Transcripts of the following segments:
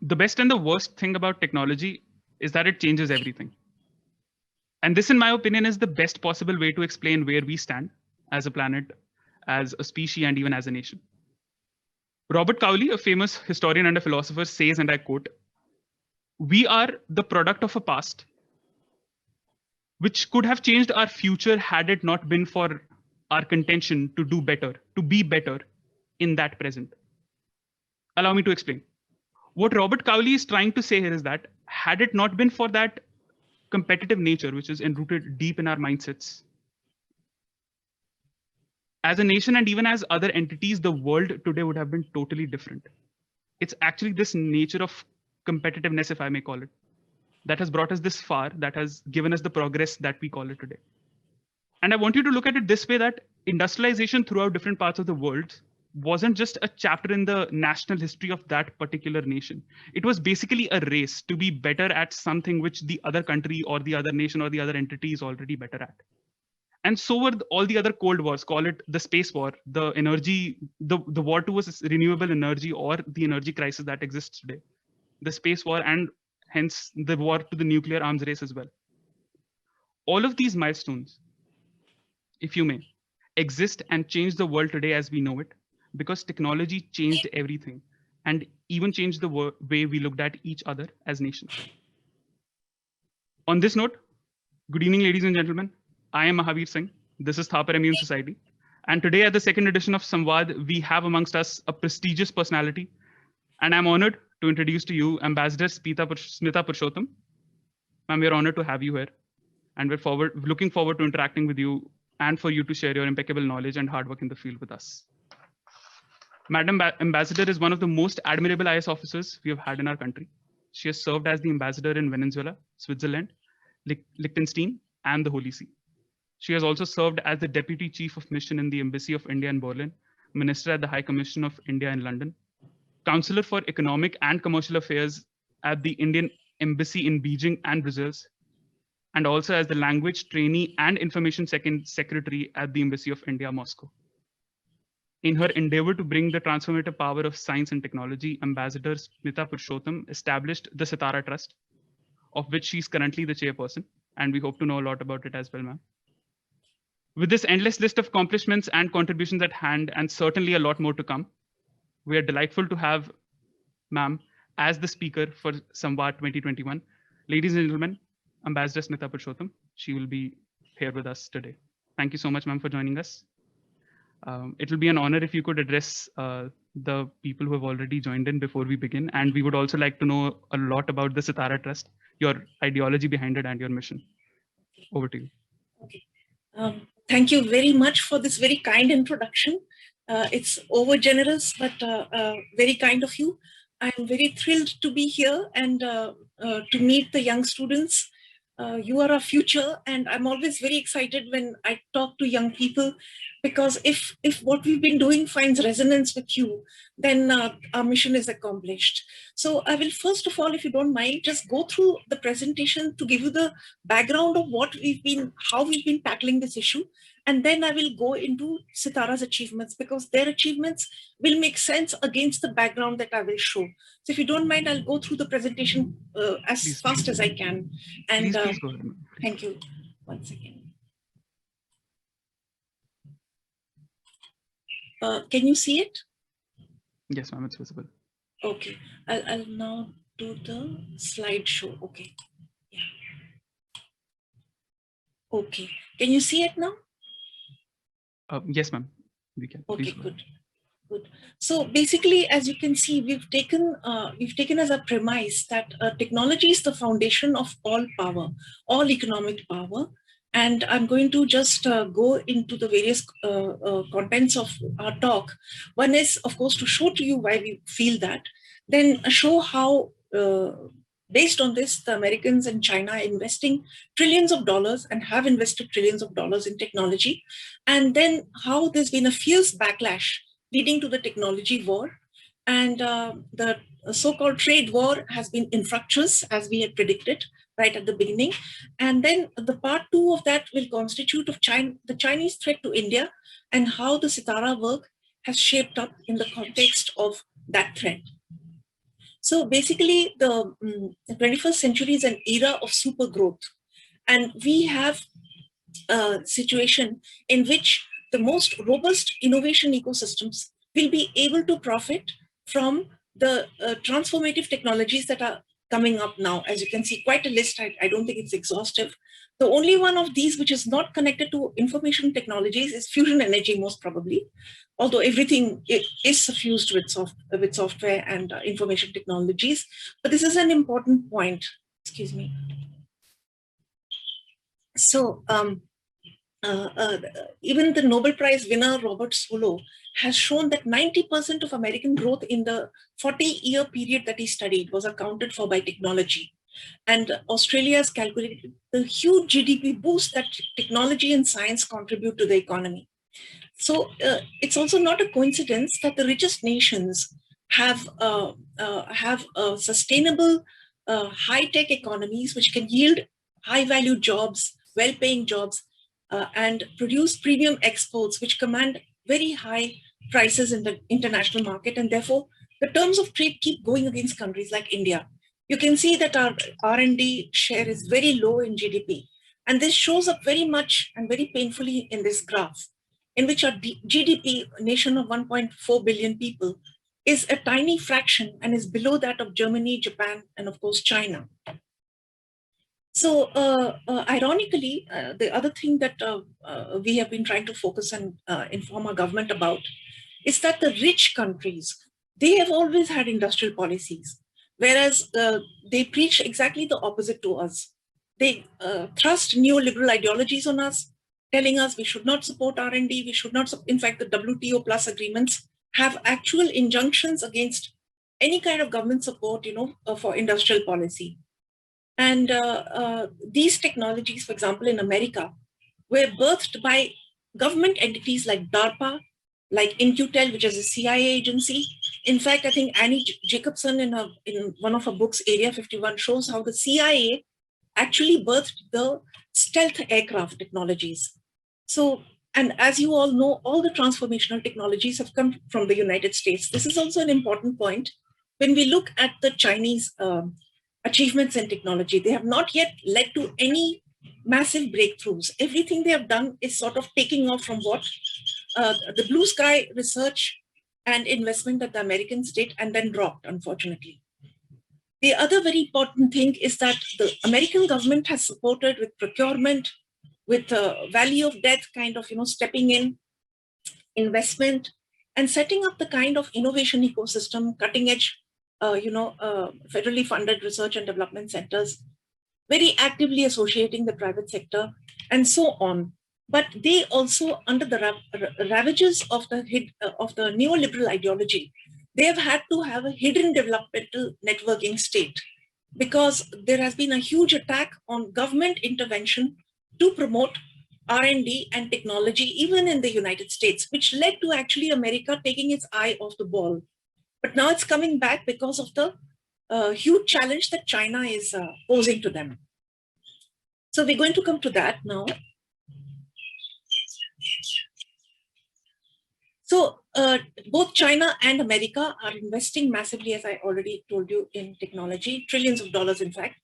the best and the worst thing about technology is that it changes everything. And this, in my opinion, is the best possible way to explain where we stand as a planet, as a species, and even as a nation. Robert Cowley, a famous historian and a philosopher, says, and I quote, "We are the product of a past which could have changed our future had it not been for our contention to do better, to be better in that present." Allow me to explain. What Robert Cowley is trying to say here is that had it not been for that competitive nature, which is enrooted deep in our mindsets, as a nation and even as other entities, the world today would have been totally different. It's actually this nature of competitiveness, if I may call it, that has brought us this far, that has given us the progress that we call it today. And I want you to look at it this way, that industrialization throughout different parts of the world wasn't just a chapter in the national history of that particular nation. It was basically a race to be better at something which the other country or the other nation or the other entity is already better at. And so were all the other cold wars, call it the space war, the energy, the war towards renewable energy, or the energy crisis that exists today, the space war, and hence the war to the nuclear arms race as well. All of these milestones, if you may, exist and change the world today as we know it, because technology changed everything and even changed the way we looked at each other as nations. On this note, good evening, ladies and gentlemen. I am Mahavir Singh. This is Thapar MUN Society. And today at the second edition of Samvaad, we have amongst us a prestigious personality. And I'm honored to introduce to you Ambassador Smita Purushottam. Ma'am, we're honored to have you here. And we're looking forward to interacting with you and for you to share your impeccable knowledge and hard work in the field with us. Madam Ambassador is one of the most admirable IS officers we have had in our country. She has served as the ambassador in Venezuela, Switzerland, Liechtenstein, and the Holy See. She has also served as the Deputy Chief of Mission in the Embassy of India in Berlin, Minister at the High Commission of India in London, Counselor for Economic and Commercial Affairs at the Indian Embassy in Beijing and Brussels, and also as the Language Trainee and Information Secretary at the Embassy of India, Moscow. In her endeavor to bring the transformative power of science and technology, Ambassador Smita Purushottam established the Sitara Trust, of which she's currently the chairperson, and we hope to know a lot about it as well, ma'am. With this endless list of accomplishments and contributions at hand, and certainly a lot more to come, we are delightful to have ma'am as the speaker for Samvaad 2021. Ladies and gentlemen, Ambassador Smita Purushottam, she will be here with us today. Thank you so much, ma'am, for joining us. It will be an honor if you could address the people who have already joined in before we begin. And we would also like to know a lot about the Sitara Trust, your ideology behind it, and your mission. Over to you. Okay. Thank you very much for this very kind introduction. It's over generous, but very kind of you. I'm very thrilled to be here and to meet the young students. You are our future, and I'm always very excited when I talk to young people, because if what we've been doing finds resonance with you, then our mission is accomplished. So I will first of all, if you don't mind, just go through the presentation to give you the background of how we've been tackling this issue. And then I will go into Sitara's achievements, because their achievements will make sense against the background that I will show. So if you don't mind, I'll go through the presentation as fast as I can. And please go ahead. Thank you. One second. Can you see it? Yes, ma'am, it's visible. Okay, I'll now do the slideshow. Okay. Yeah. Okay. Can you see it now? Yes, ma'am. We can. Okay, good. Good. So basically, as you can see, we've taken as a premise that technology is the foundation of all power, all economic power. And I'm going to just go into the various contents of our talk. One is, of course, to show to you why we feel that, then show how, based on this, the Americans and China are investing trillions of dollars and have invested trillions of dollars in technology. And then how there's been a fierce backlash leading to the technology war. And the so-called trade war has been infructuous, as we had predicted right at the beginning. And then the part two of that will constitute of the Chinese threat to India and how the Sitara work has shaped up in the context of that threat. So basically, the 21st century is an era of super growth. And we have a situation in which the most robust innovation ecosystems will be able to profit from the transformative technologies that are coming up now. As you can see, quite a list. I don't think it's exhaustive. The only one of these which is not connected to information technologies is fusion energy, most probably, although everything is suffused with software and information technologies. But this is an important point. Excuse me. So even the Nobel Prize winner, Robert Solow, has shown that 90% of American growth in the 40-year period that he studied was accounted for by technology. And Australia has calculated the huge GDP boost that technology and science contribute to the economy. So it's also not a coincidence that the richest nations have sustainable high-tech economies which can yield high-value jobs, well-paying jobs, and produce premium exports which command very high prices in the international market. And therefore, the terms of trade keep going against countries like India. You can see that our R&D share is very low in GDP. And this shows up very much and very painfully in this graph, in which our GDP, nation of 1.4 billion people, is a tiny fraction and is below that of Germany, Japan, and of course, China. So ironically, the other thing that we have been trying to focus and inform our government about is that the rich countries, they have always had industrial policies, whereas they preach exactly the opposite to us. They thrust neoliberal ideologies on us, telling us we should not support R&D, we should not, in fact, the WTO plus agreements have actual injunctions against any kind of government support, for industrial policy. And these technologies, for example, in America, were birthed by government entities like DARPA, like InQtel, which is a CIA agency. In fact, I think Annie Jacobson in one of her books, Area 51, shows how the CIA actually birthed the stealth aircraft technologies. So, and as you all know, all the transformational technologies have come from the United States. This is also an important point. When we look at the Chinese achievements in technology, they have not yet led to any massive breakthroughs. Everything they have done is sort of taking off from what the blue sky research and investment that the Americans did and then dropped, unfortunately. The other very important thing is that the American government has supported with procurement, with valley of death kind of, stepping in, investment, and setting up the kind of innovation ecosystem, cutting edge, federally funded research and development centers, very actively associating the private sector, and so on. But they also, under the ravages of the neoliberal ideology, they have had to have a hidden developmental networking state, because there has been a huge attack on government intervention to promote R&D and technology, even in the United States, which led to actually America taking its eye off the ball. But now it's coming back because of the huge challenge that China is posing to them. So we're going to come to that now. So both China and America are investing massively, as I already told you, in technology, trillions of dollars, in fact.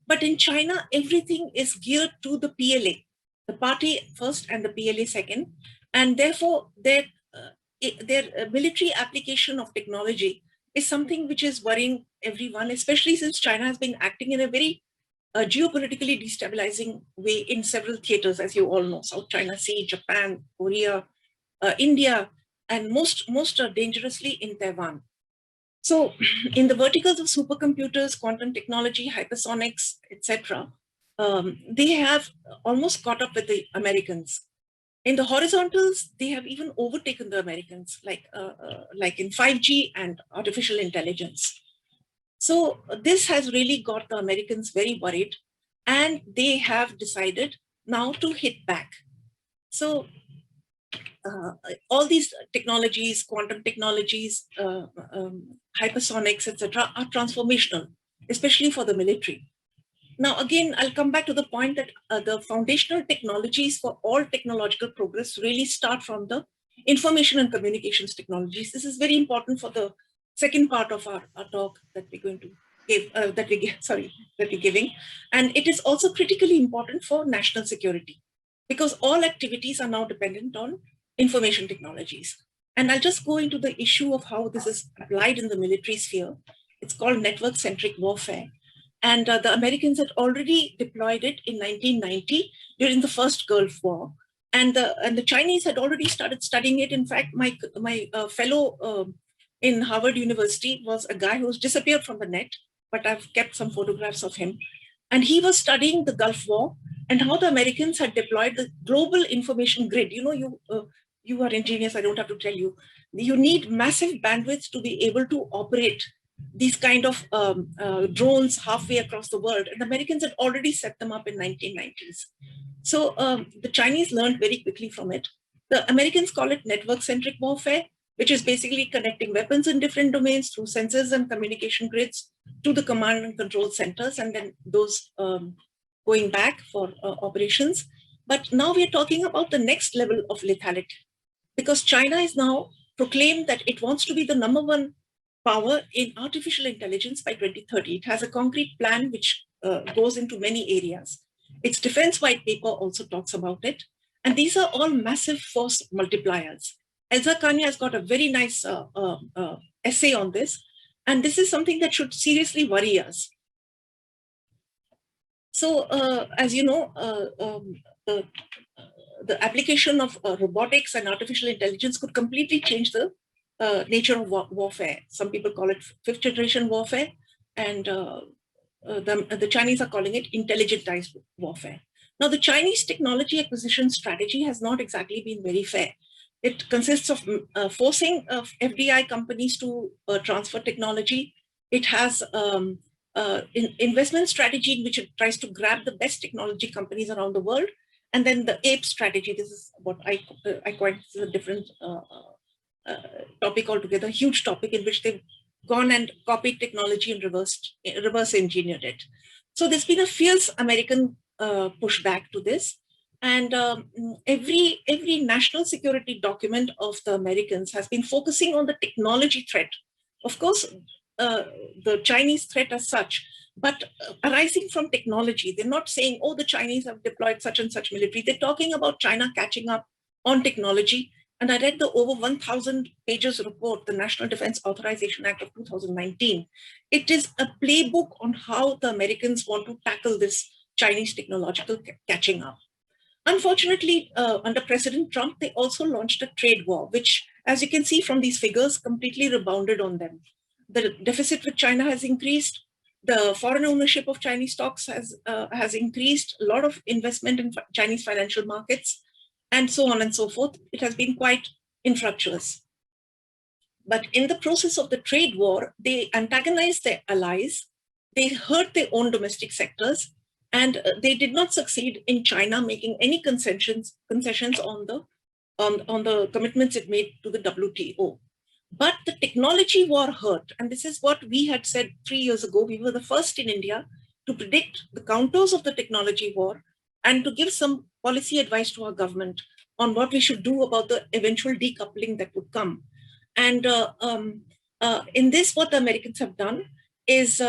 But in China, everything is geared to the PLA, the party first and the PLA second. And therefore, their military application of technology is something which is worrying everyone, especially since China has been acting in a very geopolitically destabilizing way in several theaters, as you all know: South China Sea, Japan, Korea, India, and most dangerously in Taiwan. So in the verticals of supercomputers, quantum technology, hypersonics, etc., they have almost caught up with the Americans. In the horizontals, they have even overtaken the Americans, like in 5G and artificial intelligence. So this has really got the Americans very worried, and they have decided now to hit back. So all these technologies, quantum technologies, hypersonics, etc., are transformational, especially for the military. Now, again, I'll come back to the point that the foundational technologies for all technological progress really start from the information and communications technologies. This is very important for the second part of our talk that we're going to give, that we're giving. And it is also critically important for national security because all activities are now dependent on information technologies. And I'll just go into the issue of how this is applied in the military sphere. It's called network-centric warfare. And the Americans had already deployed it in 1990 during the first Gulf War. And the Chinese had already started studying it. In fact, my fellow in Harvard University was a guy who's disappeared from the net, but I've kept some photographs of him. And he was studying the Gulf War and how the Americans had deployed the global information grid. You know, you are engineers, I don't have to tell you. You need massive bandwidth to be able to operate these kind of drones halfway across the world. And the Americans had already set them up in 1990s. So the Chinese learned very quickly from it. The Americans call it network-centric warfare, which is basically connecting weapons in different domains through sensors and communication grids to the command and control centers, and then those going back for operations. But now we are talking about the next level of lethality, because China is now proclaimed that it wants to be the #1 power in artificial intelligence by 2030. It has a concrete plan which goes into many areas. Its defense white paper also talks about it. And these are all massive force multipliers. Elsa Kanya has got a very nice essay on this. And this is something that should seriously worry us. So as you know, the application of robotics and artificial intelligence could completely change the nature of warfare. Some people call it fifth generation warfare, and the Chinese are calling it intelligentized warfare. Now, the Chinese technology acquisition strategy has not exactly been very fair. It consists of forcing FDI companies to transfer technology. It has investment strategy in which it tries to grab the best technology companies around the world. And then the ape strategy, this is what I coined as a different topic altogether, huge topic in which they've gone and copied technology and reverse engineered it. So there's been a fierce American pushback to this. And every national security document of the Americans has been focusing on the technology threat. Of course, the Chinese threat as such, but arising from technology. They're not saying, oh, the Chinese have deployed such and such military. They're talking about China catching up on technology. And I read the over 1,000 pages report, the National Defense Authorization Act of 2019. It is a playbook on how the Americans want to tackle this Chinese technological catching up. Unfortunately, under President Trump, they also launched a trade war, which, as you can see from these figures, completely rebounded on them. The deficit with China has increased. The foreign ownership of Chinese stocks has increased. A lot of investment in Chinese financial markets, and so on and so forth. It has been quite infructuous. But in the process of the trade war, they antagonized their allies. They hurt their own domestic sectors. And they did not succeed in China making any concessions on the commitments it made to the WTO. But the technology war hurt. And this is what we had said 3 years ago. We were the first in India to predict the contours of the technology war and to give some policy advice to our government on what we should do about the eventual decoupling that would come. And in this, what the Americans have done is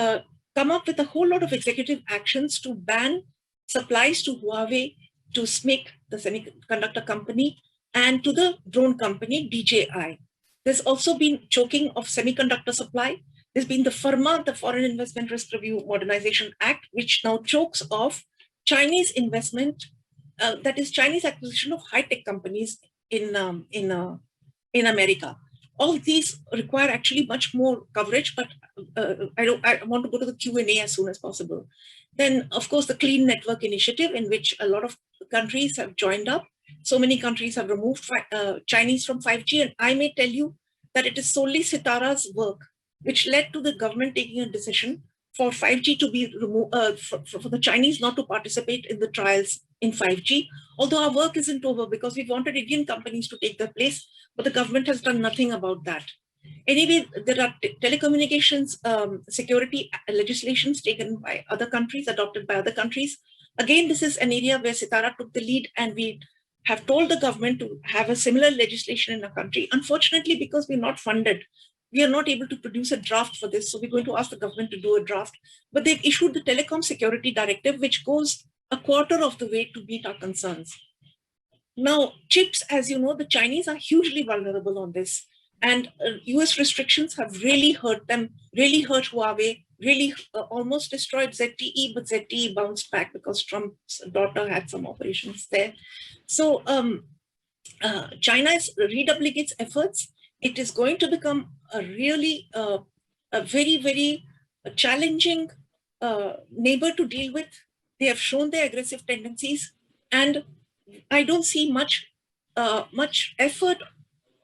come up with a whole lot of executive actions to ban supplies to Huawei, to SMIC, the semiconductor company, and to the drone company, DJI. There's also been choking of semiconductor supply. There's been the FIRMA, the Foreign Investment Risk Review Modernization Act, which now chokes off Chinese investment, that is Chinese acquisition of high-tech companies in America. All these require actually much more coverage, but I want to go to the Q&A as soon as possible. Then, of course, the Clean Network Initiative, in which a lot of countries have joined up. So many countries have removed Chinese from 5G, and I may tell you that it is solely Sitara's work which led to the government taking a decision for 5G to be removed, for the Chinese not to participate in the trials in 5G, although our work isn't over because we wanted Indian companies to take their place, but the government has done nothing about that. Anyway, there are telecommunications security legislations taken by other countries, adopted by other countries. Again, this is an area where Sitara took the lead, and we have told the government to have a similar legislation in our country. Unfortunately, because we're not funded we are not able to produce a draft for this. So we're going to ask the government to do a draft. But they've issued the Telecom Security Directive, which goes a quarter of the way to meet our concerns. Now, chips, as you know, the Chinese are hugely vulnerable on this. And US restrictions have really hurt them, really hurt Huawei, really almost destroyed ZTE, but ZTE bounced back because Trump's daughter had some operations there. So China is redoubling its efforts. It is going to become a really, a very, very challenging neighbor to deal with. They have shown their aggressive tendencies, and I don't see much effort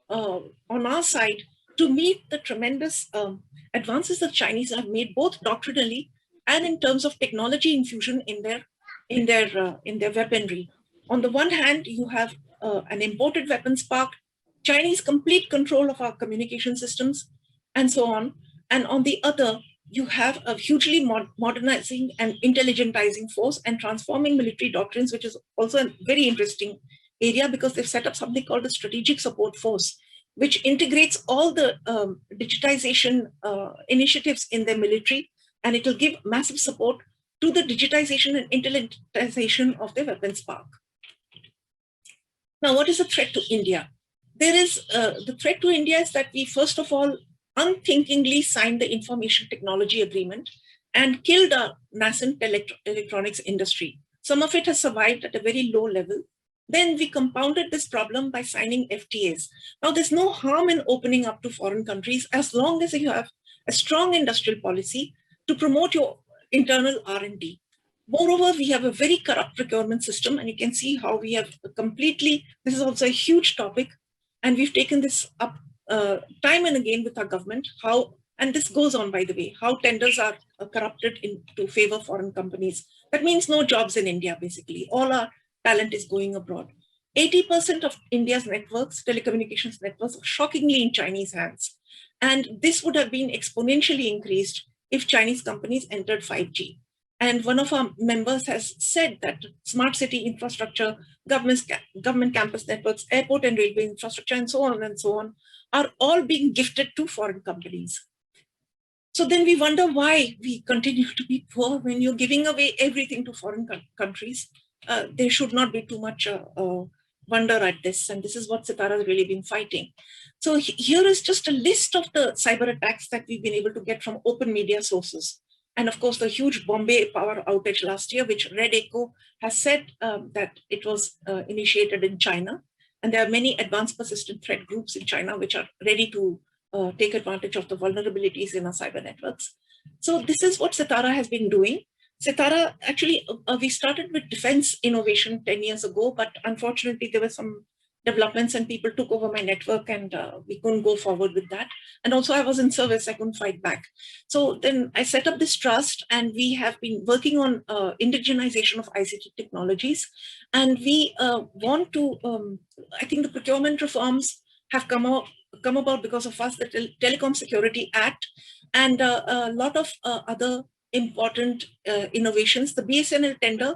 on our side to meet the tremendous advances the Chinese have made, both doctrinally and in terms of technology infusion in their weaponry. On the one hand, you have an imported weapons park, Chinese complete control of our communication systems, and so on. And on the other, you have a hugely modernizing and intelligentizing force and transforming military doctrines, which is also a very interesting area because they've set up something called the Strategic Support Force, which integrates all the digitization initiatives in their military, and it will give massive support to the digitization and intelligentization of their weapons park. Now, what is the threat to India? There is the threat to India is that we, first of all, unthinkingly signed the Information Technology Agreement and killed our nascent electronics industry. Some of it has survived at a very low level. Then we compounded this problem by signing FTAs. Now, there's no harm in opening up to foreign countries as long as you have a strong industrial policy to promote your internal R&D. Moreover, we have a very corrupt procurement system, and you can see how we have completely, this is also a huge topic, and we've taken this up time and again with our government, how, and this goes on, by the way, how tenders are corrupted to favor foreign companies. That means no jobs in India, basically. All our talent is going abroad. 80% of India's networks, telecommunications networks, are shockingly in Chinese hands. And this would have been exponentially increased if Chinese companies entered 5G. And one of our members has said that smart city infrastructure, government campus networks, airport and railway infrastructure, and so on, are all being gifted to foreign companies. So then we wonder why we continue to be poor when you're giving away everything to foreign countries. There should not be too much wonder at this. And this is what Sitara has really been fighting. So here is just a list of the cyber attacks that we've been able to get from open media sources. And of course, the huge Bombay power outage last year, which Red Echo has said that it was initiated in China. And there are many advanced persistent threat groups in China which are ready to take advantage of the vulnerabilities in our cyber networks. So this is what Sitara has been doing. Sitara, actually, we started with defense innovation 10 years ago, but unfortunately there were some developments and people took over my network and we couldn't go forward with that. And also I was in service, I couldn't fight back. So then I set up this trust and we have been working on indigenization of ICT technologies. And we want to, I think the procurement reforms have come about because of us, the Telecom Security Act and a lot of other important innovations. The BSNL tender,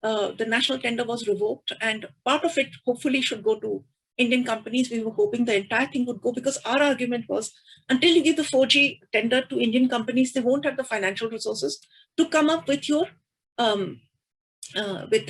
the national tender was revoked and part of it hopefully should go to Indian companies. We were hoping the entire thing would go because our argument was until you give the 4G tender to Indian companies, they won't have the financial resources to come up with your with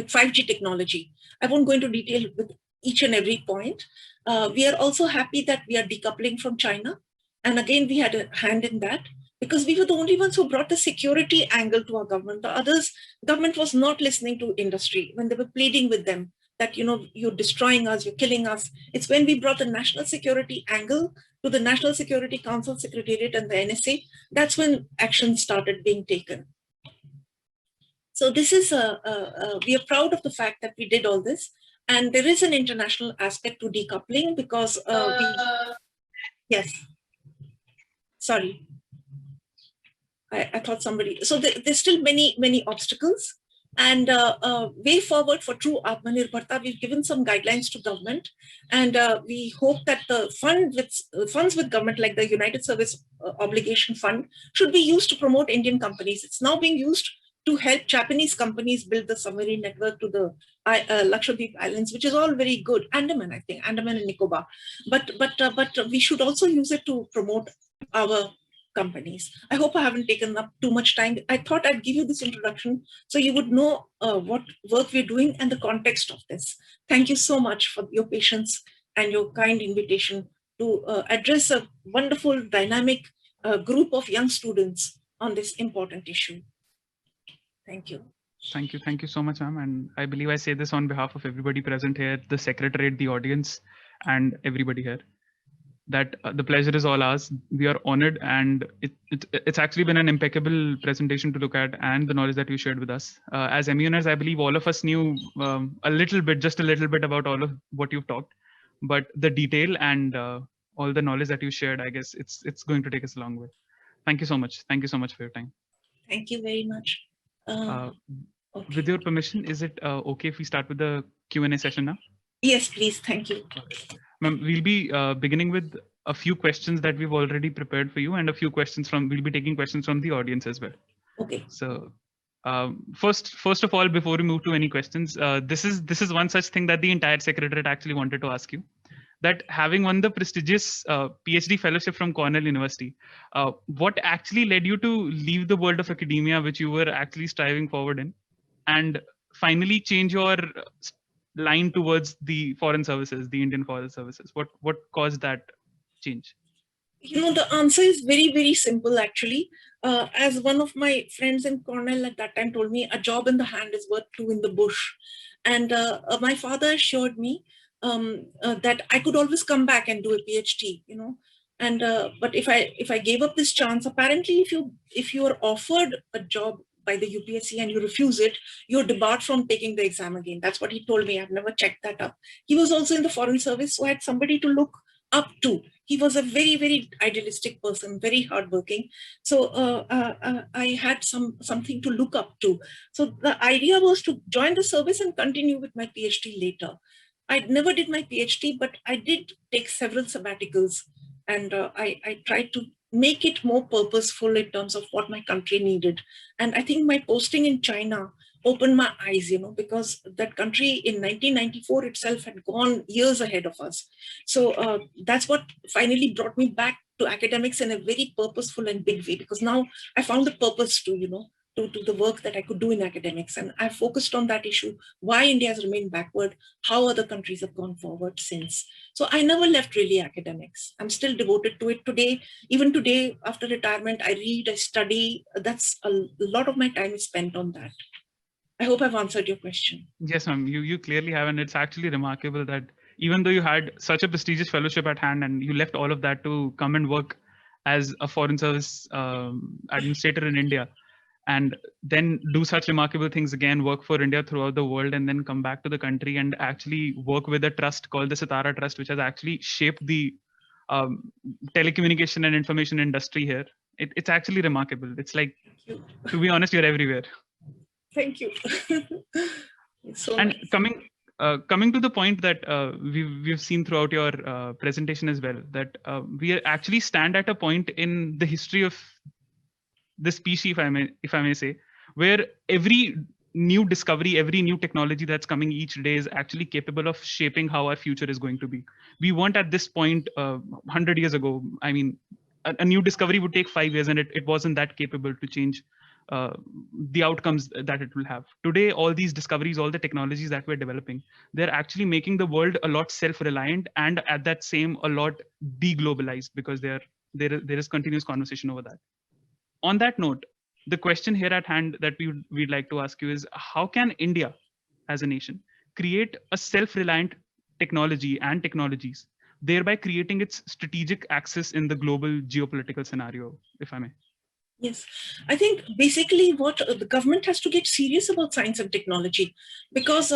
5G technology. I won't go into detail with each and every point. We are also happy that we are decoupling from China. And again, we had a hand in that because we were the only ones who brought the security angle to our government. The others, government was not listening to industry when they were pleading with them that, you know, you're destroying us, you're killing us. It's when we brought the national security angle to the National Security Council Secretariat and the NSA, that's when action started being taken. So this is, we are proud of the fact that we did all this. And there is an international aspect to decoupling because yes, sorry. I thought somebody, so there's still many obstacles and way forward for true Atmanirbharta, we've given some guidelines to government and we hope that the funds with government like the United Service Obligation Fund should be used to promote Indian companies. It's now being used to help Japanese companies build the submarine network to the Lakshadweep Islands, which is all very good. Andaman, I think, Andaman and Nicobar. But we should also use it to promote our companies. I hope I haven't taken up too much time. I thought I'd give you this introduction so you would know what work we're doing and the context of this. Thank you so much for your patience and your kind invitation to address a wonderful, dynamic group of young students on this important issue. Thank you. Thank you. Thank you so much, ma'am. And I believe I say this on behalf of everybody present here, the secretariat, the audience, and everybody here, that the pleasure is all ours. We are honored, and it's actually been an impeccable presentation to look at, and the knowledge that you shared with us. As MUNers, I believe all of us knew a little bit, just a little bit about all of what you've talked, but the detail and all the knowledge that you shared, I guess it's going to take us a long way. Thank you so much. Thank you so much for your time. Thank you very much. Okay. With your permission, is it okay if we start with the Q&A session now? Yes, please. Thank you. Okay. Ma'am, we'll be beginning with a few questions that we've already prepared for you, and a few questions we'll be taking questions from the audience as well. Okay. So first of all, before we move to any questions, this is one such thing that the entire secretariat actually wanted to ask you. That having won the prestigious PhD fellowship from Cornell University, what actually led you to leave the world of academia, which you were actually striving forward in, and finally change your line towards the foreign services, the Indian foreign services? What caused that change? You know, the answer is very, very simple, actually. As one of my friends in Cornell at that time told me, a job in the hand is worth two in the bush. And my father assured me that I could always come back and do a PhD, you know. And but if I gave up this chance, apparently if you are offered a job by the UPSC and you refuse it, you're debarred from taking the exam again. That's what he told me. I've never checked that up. He was also in the foreign service, so I had somebody to look up to. He was a very, very idealistic person, very hardworking. So I had something to look up to. So the idea was to join the service and continue with my PhD later. I never did my PhD, but I did take several sabbaticals, and I tried to make it more purposeful in terms of what my country needed. And I think my posting in China opened my eyes, you know, because that country in 1994 itself had gone years ahead of us. So that's what finally brought me back to academics in a very purposeful and big way, because now I found the purpose to, you know, to the work that I could do in academics. And I focused on that issue, why India has remained backward, how other countries have gone forward since. So I never left really academics. I'm still devoted to it today. Even today, after retirement, I read, I study. That's a lot of my time is spent on that. I hope I've answered your question. Yes, ma'am. You clearly have, and it's actually remarkable that even though you had such a prestigious fellowship at hand and you left all of that to come and work as a foreign service administrator in India, and then do such remarkable things again, work for India throughout the world, and then come back to the country and actually work with a trust called the Sitara Trust, which has actually shaped the telecommunication and information industry here. It's actually remarkable. It's like, to be honest, you're everywhere. Thank you. So and nice. Coming to the point that we've seen throughout your presentation as well, that we actually stand at a point in the history of the species, if I may say, where every new discovery, every new technology that's coming each day is actually capable of shaping how our future is going to be. We weren't at this point 100 years ago. I mean, a new discovery would take 5 years, and it wasn't that capable to change the outcomes that it will have. Today, all these discoveries, all the technologies that we're developing, they're actually making the world a lot self-reliant, and at that same, a lot deglobalized, because there is continuous conversation over that. On that note, the question here at hand that we'd like to ask you is, how can India as a nation create a self-reliant technology and technologies, thereby creating its strategic axis in the global geopolitical scenario, if I may? Yes, I think basically what the government has to get serious about science and technology, because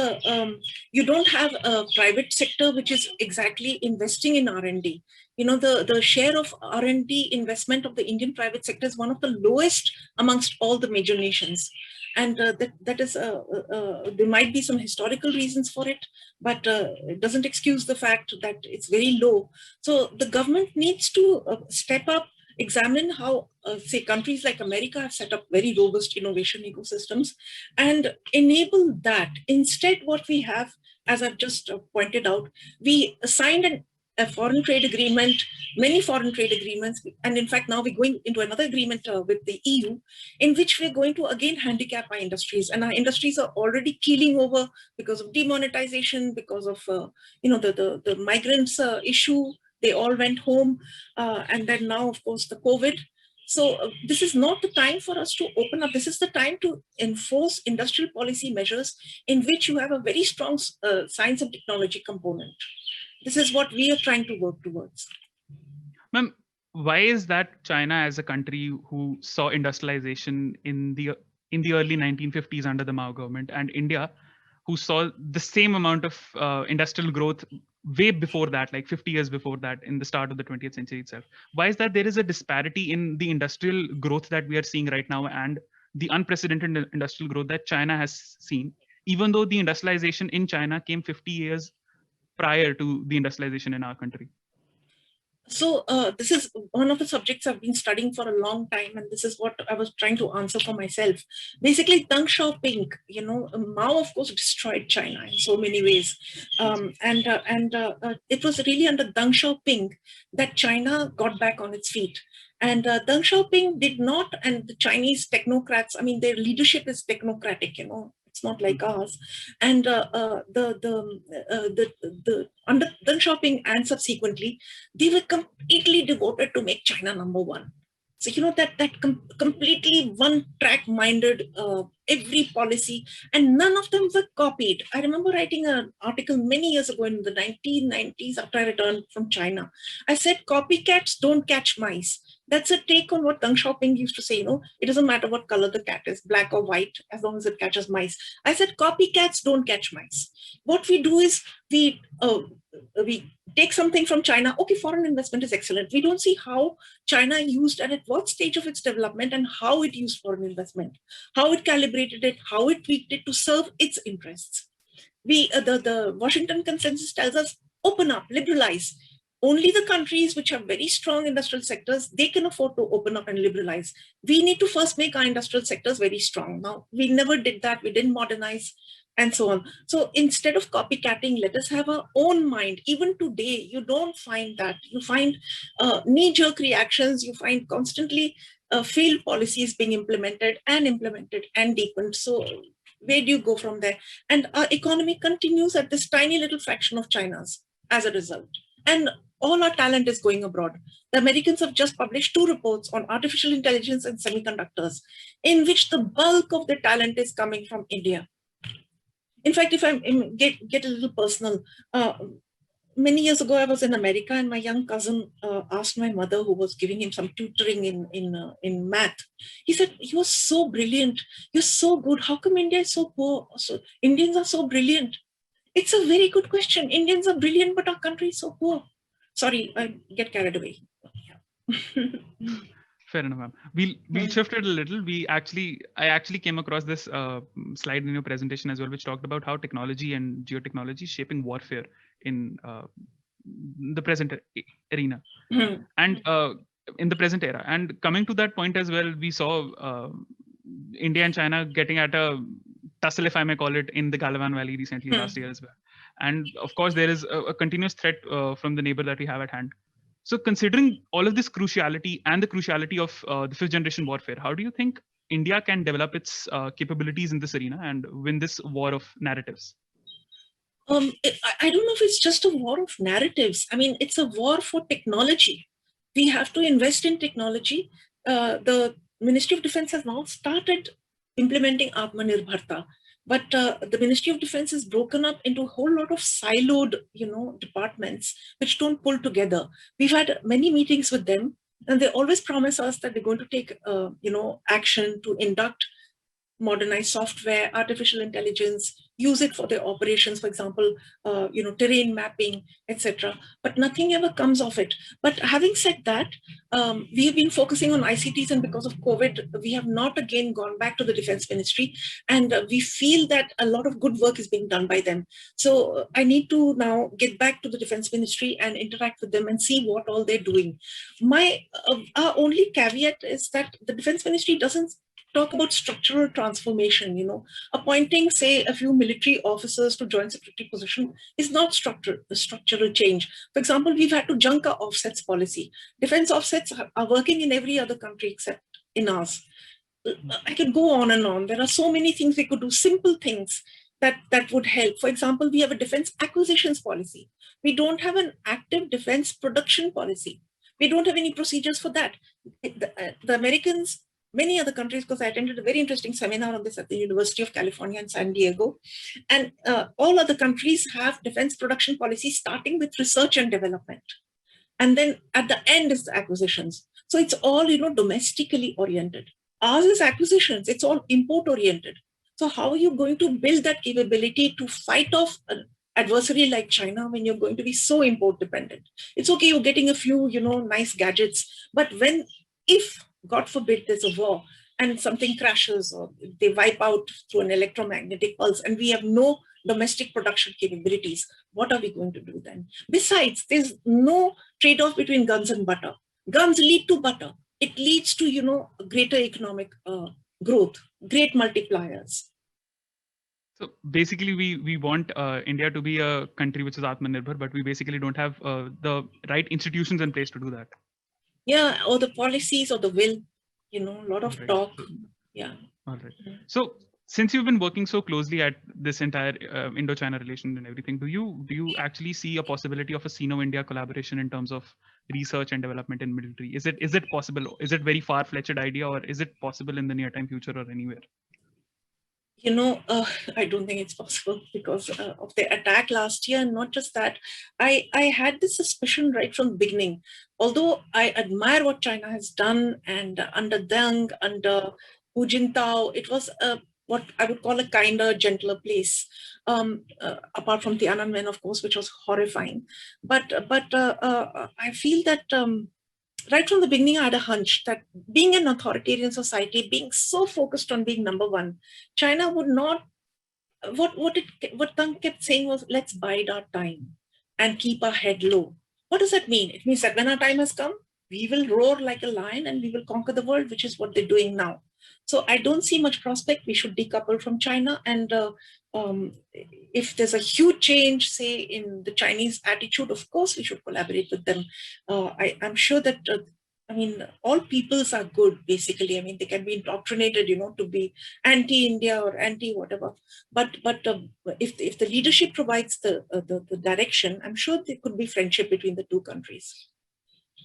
you don't have a private sector which is exactly investing in R&D. You know, the share of R&D investment of the Indian private sector is one of the lowest amongst all the major nations. And that is, there might be some historical reasons for it, but it doesn't excuse the fact that it's very low. So the government needs to step up examine how, say, countries like America have set up very robust innovation ecosystems and enable that. Instead, what we have, as I've just pointed out, we signed a foreign trade agreement, many foreign trade agreements, and in fact, now we're going into another agreement with the EU, in which we're going to again handicap our industries, and our industries are already keeling over because of demonetization, because of the migrants issue. They all went home, and then now, of course, the COVID. So this is not the time for us to open up. This is the time to enforce industrial policy measures in which you have a very strong science and technology component. This is what we are trying to work towards. Ma'am, why is that China, as a country who saw industrialization in the early 1950s under the Mao government, and India, who saw the same amount of industrial growth way before that, like 50 years before that, in the start of the 20th century itself? Why is that there is a disparity in the industrial growth that we are seeing right now and the unprecedented industrial growth that China has seen, even though the industrialization in China came 50 years prior to the industrialization in our country? So this is one of the subjects I've been studying for a long time, and this is what I was trying to answer for myself. Basically, Deng Xiaoping, Mao, of course, destroyed China in so many ways, and it was really under Deng Xiaoping that China got back on its feet. And Deng Xiaoping did not, and the Chinese technocrats, I mean, their leadership is technocratic, it's not like ours. And under Deng Xiaoping and subsequently, they were completely devoted to make China number one. So, that completely one-track minded every policy, and none of them were copied. I remember writing an article many years ago in the 1990s after I returned from China. I said, copycats don't catch mice. That's a take on what Deng Xiaoping used to say, it doesn't matter what color the cat is, black or white, as long as it catches mice. I said, copycats don't catch mice. What we do is we take something from China. Okay, foreign investment is excellent. We don't see how China used and at what stage of its development and how it used foreign investment, how it calibrated it, how it tweaked it to serve its interests. The Washington Consensus tells us, open up, liberalize. Only the countries which have very strong industrial sectors, they can afford to open up and liberalize. We need to first make our industrial sectors very strong. Now, we never did that. We didn't modernize and so on. So instead of copycatting, let us have our own mind. Even today, you don't find that. You find knee-jerk reactions. You find constantly failed policies being implemented and deepened. So where do you go from there? And our economy continues at this tiny little fraction of China's as a result. And all our talent is going abroad. The Americans have just published 2 reports on artificial intelligence and semiconductors, in which the bulk of the talent is coming from India. In fact, if I get a little personal, many years ago, I was in America, and my young cousin asked my mother, who was giving him some tutoring in math. He said, "You are so brilliant. You're so good. How come India is so poor? So Indians are so brilliant." It's a very good question. Indians are brilliant, but our country is so poor. Sorry, I get carried away. Fair enough, ma'am. We'll shift it a little. I actually came across this slide in your presentation as well, which talked about how technology and geotechnology is shaping warfare in the present arena and in the present era. And coming to that point as well, we saw India and China getting at a tussle, if I may call it, in the Galavan Valley recently last year as well. And of course, there is a continuous threat from the neighbor that we have at hand. So considering all of this cruciality and the cruciality of the 5th generation warfare, how do you think India can develop its capabilities in this arena and win this war of narratives? I don't know if it's just a war of narratives. I mean, it's a war for technology. We have to invest in technology. The Ministry of Defense has now started implementing Atmanirbharta, but the Ministry of Defense is broken up into a whole lot of siloed, departments which don't pull together. We've had many meetings with them, and they always promise us that they're going to take, action to induct modernize software, artificial intelligence, use it for their operations, for example, terrain mapping, etc. But nothing ever comes of it. But having said that, we have been focusing on ICTs, and because of COVID, we have not again gone back to the Defense Ministry, and we feel that a lot of good work is being done by them. So I need to now get back to the Defense Ministry and interact with them and see what all they're doing. Our only caveat is that the Defense Ministry doesn't talk about structural transformation. Appointing, say, a few military officers to joint secretary position is not structural change. For example, we've had to junk our offsets policy. Defense offsets are working in every other country except in ours. I could go on and on. There are so many things we could do, simple things that would help. For example, we have a defense acquisitions policy. We don't have an active defense production policy. We don't have any procedures for that. The Americans, many other countries, because I attended a very interesting seminar on this at the University of California in San Diego, and all other countries have defense production policies starting with research and development. And then at the end is the acquisitions. So it's all, domestically oriented. Ours is acquisitions, it's all import oriented. So how are you going to build that capability to fight off an adversary like China when you're going to be so import dependent? It's okay, you're getting a few, nice gadgets, but if God forbid there's a war and something crashes or they wipe out through an electromagnetic pulse and we have no domestic production capabilities, what are we going to do then? Besides, there's no trade-off between guns and butter. Guns lead to butter. It leads to, greater economic growth, great multipliers. So basically, we want India to be a country which is Atmanirbhar, but we basically don't have the right institutions in place to do that. Yeah, or the policies or the will, a lot of talk. Yeah. All right. So since you've been working so closely at this entire Indo-China relation and everything, do you actually see a possibility of a Sino-India collaboration in terms of research and development in military? Is it possible? Is it very far-fetched idea, or is it possible in the near-time future or anywhere? I don't think it's possible because of the attack last year. And not just that, I had this suspicion right from the beginning. Although I admire what China has done, and under Deng, under Hu Jintao, it was what I would call a kinder, gentler place. Apart from the Tiananmen, of course, which was horrifying. But I feel that right from the beginning, I had a hunch that being an authoritarian society, being so focused on being number one, China would not. What Deng kept saying was, let's bide our time and keep our head low. What does that mean? It means that when our time has come, we will roar like a lion and we will conquer the world, which is what they're doing now. So I don't see much prospect. We should decouple from China. And if there's a huge change, say, in the Chinese attitude, of course, we should collaborate with them. I'm sure that, all peoples are good, basically. They can be indoctrinated, to be anti-India or anti-whatever. But if the leadership provides the direction, I'm sure there could be friendship between the two countries.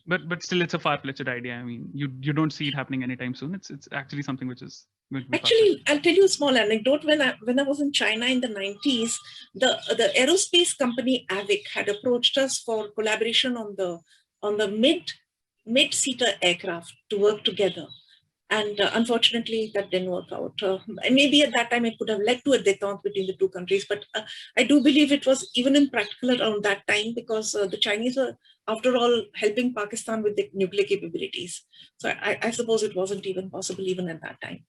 But still, it's a far-fetched idea. You don't see it happening anytime soon. It's actually something which is actually. I'll tell you a small anecdote. When I was in China in the 90s, the aerospace company AVIC had approached us for collaboration on the mid-seater aircraft to work together. And unfortunately, that didn't work out. Maybe at that time, it could have led to a détente between the two countries. But I do believe it was even impractical around that time because the Chinese were, after all, helping Pakistan with the nuclear capabilities. So I suppose it wasn't even possible even at that time.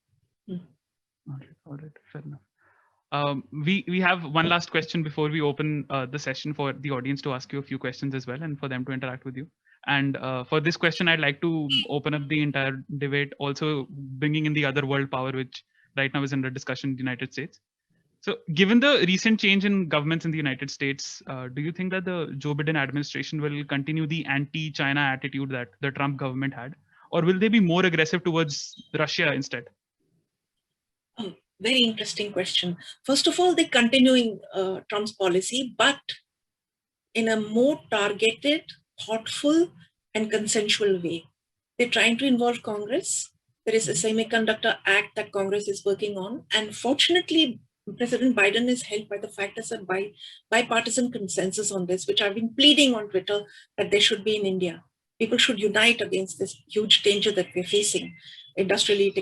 All right, fair enough. We have one last question before we open the session for the audience to ask you a few questions as well and for them to interact with you. And for this question, I'd like to open up the entire debate, also bringing in the other world power, which right now is under discussion in the United States. So given the recent change in governments in the United States, do you think that the Joe Biden administration will continue the anti-China attitude that the Trump government had, or will they be more aggressive towards Russia instead? Oh, very interesting question. First of all, they're continuing Trump's policy, but in a more targeted, thoughtful, and consensual way. They're trying to involve Congress. There is a Semiconductor Act that Congress is working on. And fortunately, President Biden is helped by the fact there's a bipartisan consensus on this, which I've been pleading on Twitter that there should be in India. People should unite against this huge danger that we're facing, industrially,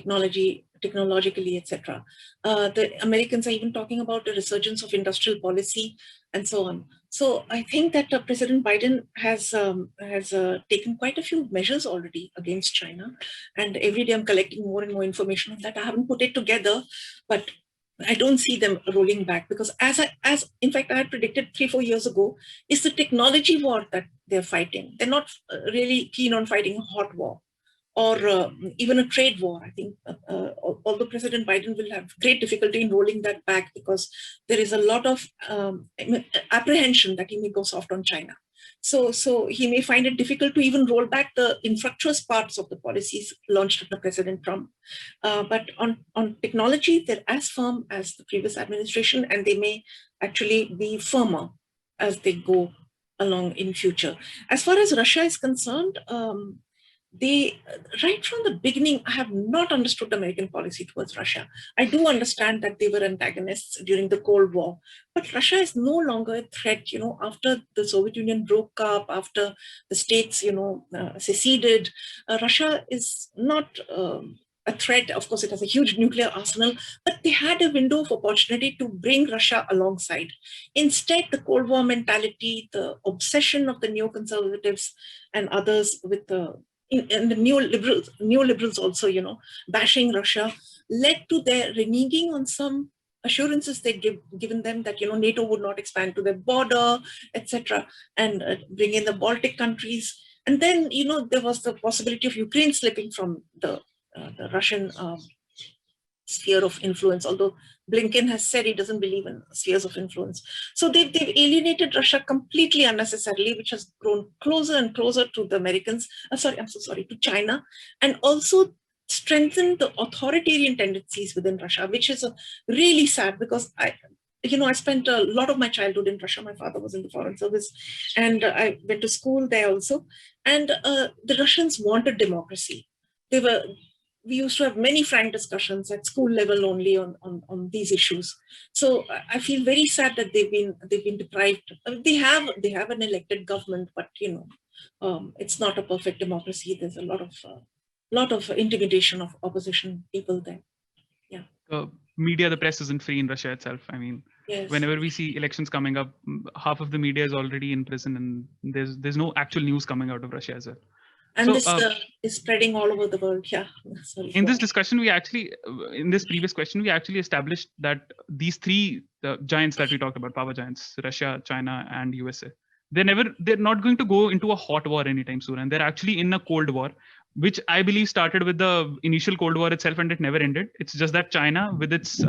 technologically, etc. The Americans are even talking about the resurgence of industrial policy and so on. So I think that President Biden has taken quite a few measures already against China, and every day I'm collecting more and more information on that. I haven't put it together, but I don't see them rolling back, because as in fact I had predicted 3-4 years ago, it's the technology war that they're fighting. They're not really keen on fighting a hot war or even a trade war. I think although President Biden will have great difficulty in rolling that back, because there is a lot of apprehension that he may go soft on China. So he may find it difficult to even roll back the infructuous parts of the policies launched under President Trump. But on technology, they're as firm as the previous administration, and they may actually be firmer as they go along in future. As far as Russia is concerned, they, right from the beginning, I have not understood American policy towards Russia. I do understand that they were antagonists during the Cold War, but Russia is no longer a threat. After the Soviet Union broke up, after the states, seceded, Russia is not a threat. Of course, it has a huge nuclear arsenal, but they had a window of opportunity to bring Russia alongside. Instead, the Cold War mentality, the obsession of the neoconservatives and others with and the neoliberals also, bashing Russia, led to their reneging on some assurances they'd given them that, NATO would not expand to their border, etc., and bring in the Baltic countries. And then, there was the possibility of Ukraine slipping from the Russian sphere of influence, although Blinken has said he doesn't believe in spheres of influence. So they've alienated Russia completely unnecessarily, which has grown closer and closer to the Americans, to China, and also strengthened the authoritarian tendencies within Russia, which is really sad, because I spent a lot of my childhood in Russia. My father was in the foreign service, and I went to school there also. And the Russians wanted democracy. We used to have many frank discussions at school level only on these issues. So I feel very sad that they've been deprived. They have an elected government, but it's not a perfect democracy. There's a lot of intimidation of opposition people there. Yeah. Media, the press isn't free in Russia itself. I mean, yes. Whenever we see elections coming up, half of the media is already in prison, and there's no actual news coming out of Russia as well. And so, this is spreading all over the world. Yeah. Sorry. In this discussion, in this previous question, we actually established that these three giants that we talked about, power giants, Russia, China, and USA, they're not going to go into a hot war anytime soon. And they're actually in a Cold War, which I believe started with the initial Cold War itself, and it never ended. It's just that China, with its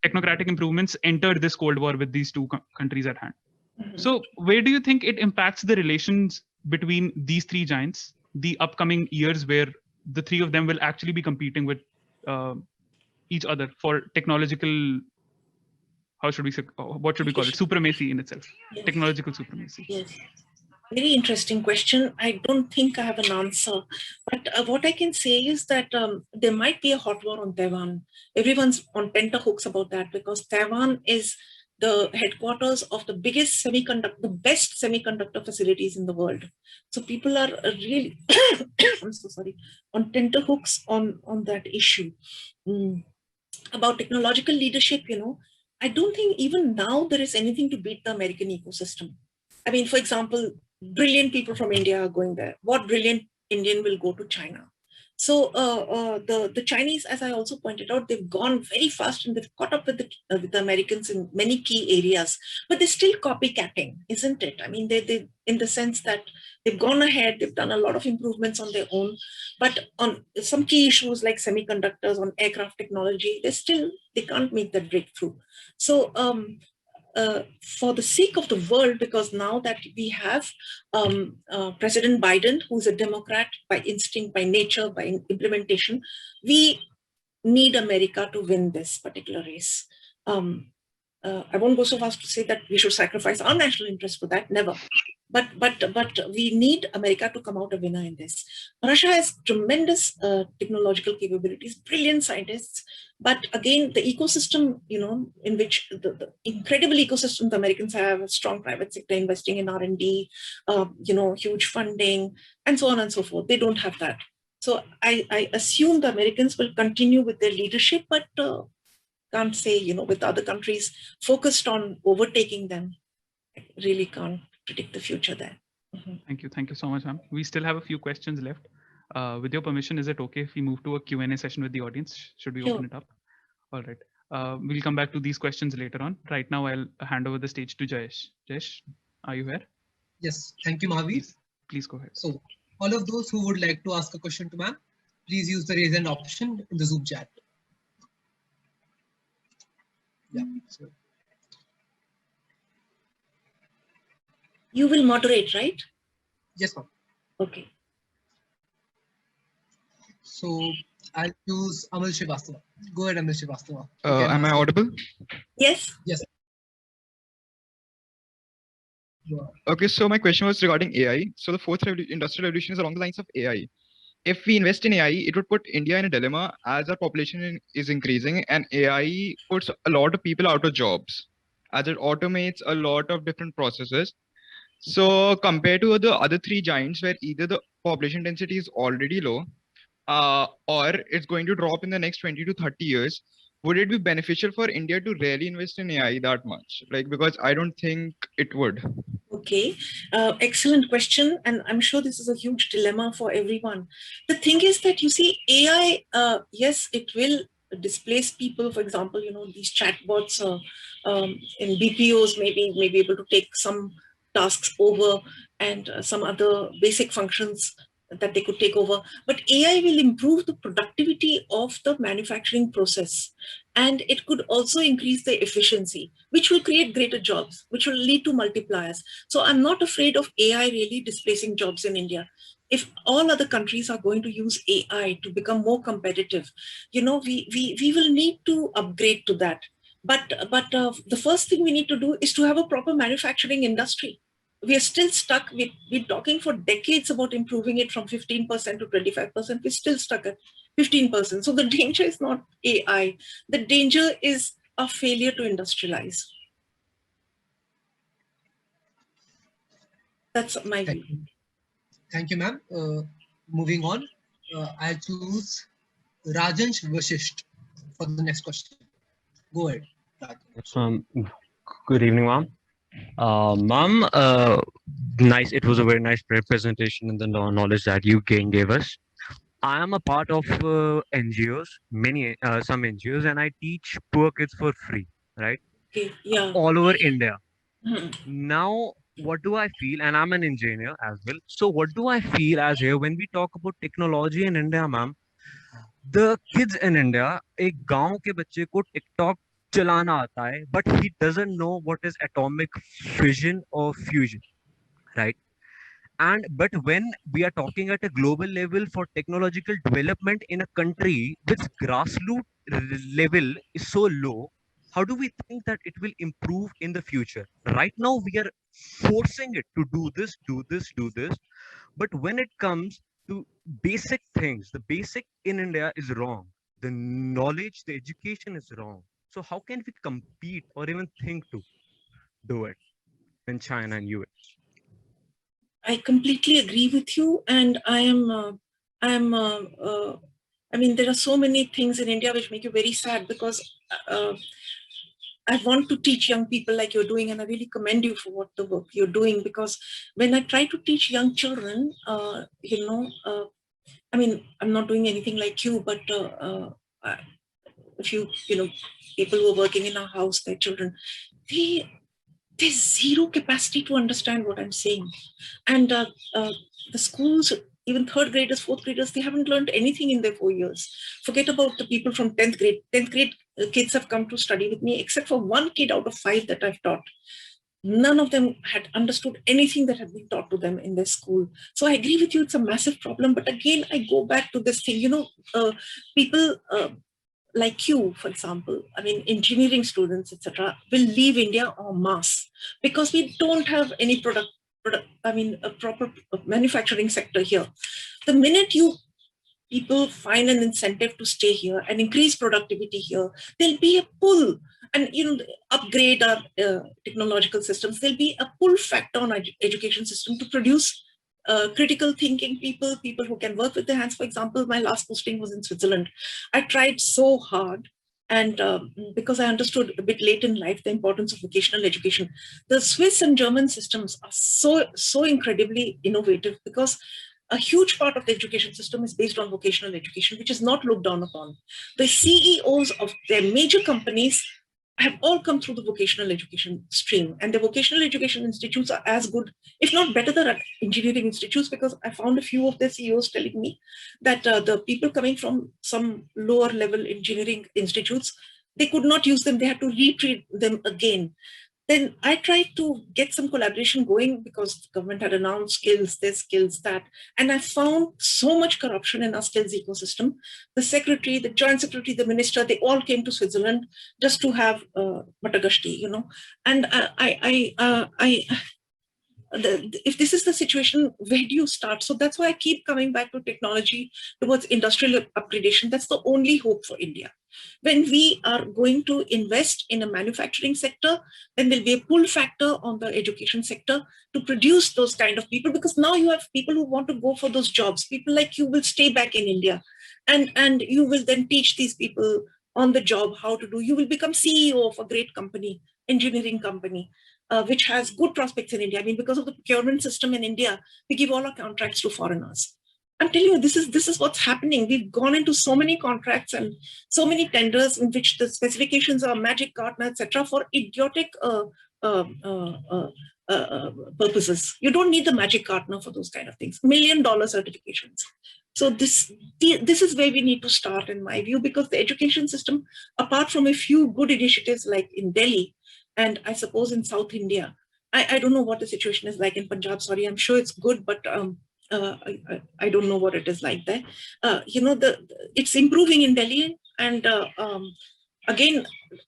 technocratic improvements, entered this Cold War with these two countries at hand. Mm-hmm. So where do you think it impacts the relations between these three giants, the upcoming years, where the three of them will actually be competing with each other for technological, what should we call it? Supremacy in itself, yes. Technological supremacy. Yes. Very interesting question. I don't think I have an answer, but what I can say is that there might be a hot war on Taiwan. Everyone's on tenterhooks about that, because Taiwan is the headquarters of the best semiconductor facilities in the world. So people are really, I'm so sorry, on tenterhooks on that issue. About technological leadership, I don't think even now there is anything to beat the American ecosystem. I mean, for example, brilliant people from India are going there. What brilliant Indian will go to China? So the Chinese, as I also pointed out, they've gone very fast and they've caught up with the Americans in many key areas, but they're still copycatting, isn't it? I mean, they in the sense that they've gone ahead, they've done a lot of improvements on their own, but on some key issues like semiconductors, on aircraft technology, they can't make that breakthrough. So for the sake of the world, because now that we have President Biden, who's a Democrat by instinct, by nature, by implementation, we need America to win this particular race. I won't go so far as to say that we should sacrifice our national interest for that, never. But we need America to come out a winner in this. Russia has tremendous technological capabilities, brilliant scientists, but again, the ecosystem, in which the incredible ecosystem the Americans have, a strong private sector investing in R&D, huge funding, and so on and so forth. They don't have that. So I assume the Americans will continue with their leadership, but can't say, with other countries focused on overtaking them, I really can't predict the future there. Thank you. Thank you so much, ma'am. We still have a few questions left. With your permission, is it okay if we move to a Q&A session with the audience? Should we open it up? All right. We'll come back to these questions later on. Right now, I'll hand over the stage to Jayesh. Jayesh, are you here? Yes, thank you, Mahavir. Please go ahead. So, all of those who would like to ask a question to ma'am, please use the raise hand option in the Zoom chat. Yeah. So. You will moderate, right? Yes, ma'am. Okay. So, I'll choose Amal Srivastava. Go ahead, Amal Srivastava. Am I audible? Yes. Yes. Okay, so my question was regarding AI. So the fourth industrial revolution is along the lines of AI. If we invest in AI, it would put India in a dilemma as our population is increasing and AI puts a lot of people out of jobs as it automates a lot of different processes. So compared to the other three giants where either the population density is already low or it's going to drop in the next 20 to 30 years, would it be beneficial for India to really invest in AI that much? Like, because I don't think it would. Okay, excellent question. And I'm sure this is a huge dilemma for everyone. The thing is that, you see, AI, yes, it will displace people. For example, these chatbots in BPOs may be able to take some tasks over and some other basic functions that they could take over. But AI will improve the productivity of the manufacturing process. And it could also increase the efficiency, which will create greater jobs, which will lead to multipliers. So I'm not afraid of AI really displacing jobs in India. If all other countries are going to use AI to become more competitive, we will need to upgrade to that. But the first thing we need to do is to have a proper manufacturing industry. We are still stuck. We're talking for decades about improving it from 15% to 25%. We're still stuck at 15%. So the danger is not AI. The danger is a failure to industrialize. That's my view. Thank you, ma'am. Moving on, I choose Rajansh Vashisht for the next question. Go ahead. Good evening, ma'am. Ma'am, nice. It was a very nice presentation and the knowledge that you gave us. I am a part of NGOs, some NGOs, and I teach poor kids for free, right? Okay. Yeah. All over India. Now, what do I feel? And I'm an engineer as well. So, what do I feel as here when we talk about technology in India, ma'am? The kids in India, एक गांव के बच्चे को TikTok चलाना आता है, but he doesn't know what is atomic fission or fusion, right? But when we are talking at a global level for technological development in a country which grassroots level is so low, how do we think that it will improve in the future? Right now, we are forcing it to do this, do this, do this. But when it comes to basic things, the basic in India is wrong. The knowledge, the education is wrong. So how can we compete or even think to do it in China and US? I completely agree with you, and I mean, there are so many things in India which make you very sad, because I want to teach young people like you're doing, and I really commend you for what the work you're doing, because when I try to teach young children, I mean, I'm not doing anything like you, but if people who are working in our house, their children, there's zero capacity to understand what I'm saying. And the schools, even third graders, fourth graders, they haven't learned anything in their 4 years. Forget about the people from 10th grade. 10th grade kids have come to study with me, except for one kid out of 5 that I've taught. None of them had understood anything that had been taught to them in their school. So I agree with you, it's a massive problem. But again, I go back to this thing, people like you, for example, I mean, engineering students, etc., will leave India en masse because we don't have any a proper manufacturing sector here. The minute people find an incentive to stay here and increase productivity here, there'll be a pull, and upgrade our technological systems. There'll be a pull factor on our education system to produce critical thinking people, people who can work with their hands. For example, my last posting was in Switzerland. I tried so hard. And because I understood a bit late in life the importance of vocational education, the Swiss and German systems are so incredibly innovative, because a huge part of the education system is based on vocational education, which is not looked down upon. The CEOs of their major companies have all come through the vocational education stream, and the vocational education institutes are as good, if not better, than engineering institutes, because I found a few of their CEOs telling me that the people coming from some lower level engineering institutes, they could not use them, they had to retrain them again. Then I tried to get some collaboration going, because the government had announced skills, this, skills, that. And I found so much corruption in our skills ecosystem. The secretary, the joint secretary, the minister, they all came to Switzerland just to have Matagashti, you know. And if this is the situation, where do you start? So that's why I keep coming back to technology, towards industrial upgradation. That's the only hope for India. When we are going to invest in a manufacturing sector, then there'll be a pull factor on the education sector to produce those kind of people, because now you have people who want to go for those jobs. People like you will stay back in India, and you will then teach these people on the job how to do. You will become CEO of a great company, engineering company, which has good prospects in India. I mean, because of the procurement system in India, we give all our contracts to foreigners. I'm telling you, this is what's happening. We've gone into so many contracts and so many tenders in which the specifications are Magic Gartner, etc., for idiotic purposes. You don't need the Magic Gartner for those kind of things. $1 million certifications. So this is where we need to start, in my view, because the education system, apart from a few good initiatives like in Delhi, and I suppose in South India, I don't know what the situation is like in Punjab. Sorry, I'm sure it's good, but I don't know what it is like there. You know, it's improving in Delhi, and again,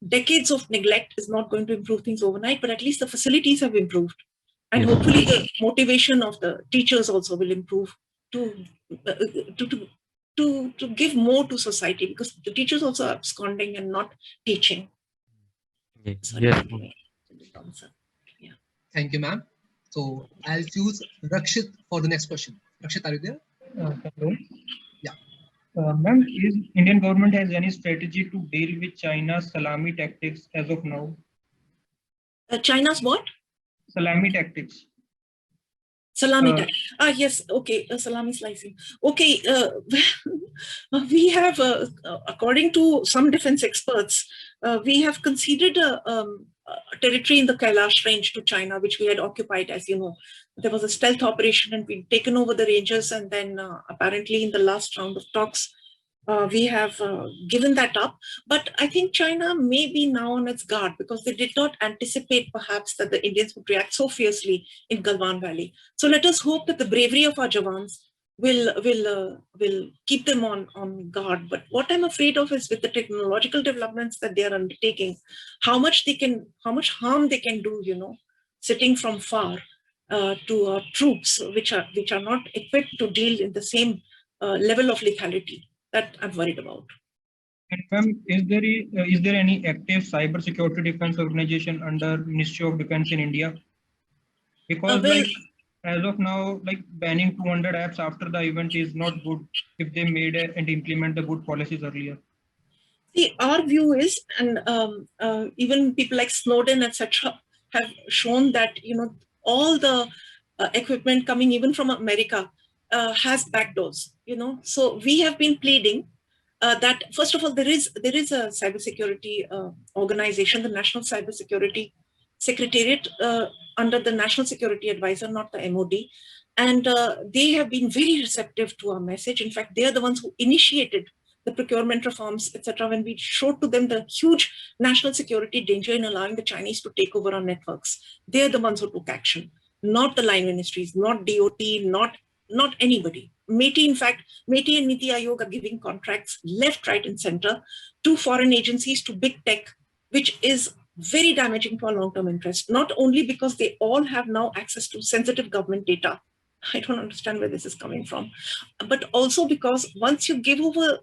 decades of neglect is not going to improve things overnight, but at least the facilities have improved. And hopefully the motivation of the teachers also will improve to give more to society, because the teachers also are absconding and not teaching. Sorry, Yes. yeah. Thank you, ma'am. So I'll choose Rakshit for the next question. Rakshit, are you there? Hello. Yeah. Ma'am, is Indian government has any strategy to deal with China's salami tactics as of now? China's what? Salami tactics. Salami yes, okay, salami slicing. Okay, we have, according to some defense experts, we have conceded a territory in the Kailash range to China, which we had occupied, as you know. There was a stealth operation and we'd taken over the ranges, and then apparently in the last round of talks, we have given that up. But I think China may be now on its guard, because they did not anticipate perhaps that the Indians would react so fiercely in Galwan Valley. So let us hope that the bravery of our Jawans will keep them on guard. But what I'm afraid of is, with the technological developments that they are undertaking, how much harm they can do, you know, sitting from far to troops which are not equipped to deal in the same level of lethality. That I'm worried about. And ma'am, is there any active cyber security defense organization under Ministry of Defense in India? Because as of now, like banning 200 apps after the event is not good if they made and implement the good policies earlier. See, our view is, and even people like Snowden, etc., have shown that, you know, all the equipment coming even from America has backdoors, you know. So we have been pleading that, first of all, there is a cybersecurity organization, the National Cybersecurity Secretariat, under the National Security Advisor, not the MOD. And they have been very receptive to our message. In fact, they are the ones who initiated the procurement reforms, etc., when we showed to them the huge national security danger in allowing the Chinese to take over our networks. They're the ones who took action, not the line ministries, not DOT, not anybody. MeitY, in fact, MeitY and Niti Aayog are giving contracts left, right, and center to foreign agencies, to big tech, which is very damaging to our long-term interest, not only because they all have now access to sensitive government data. I don't understand where this is coming from, but also because once you give over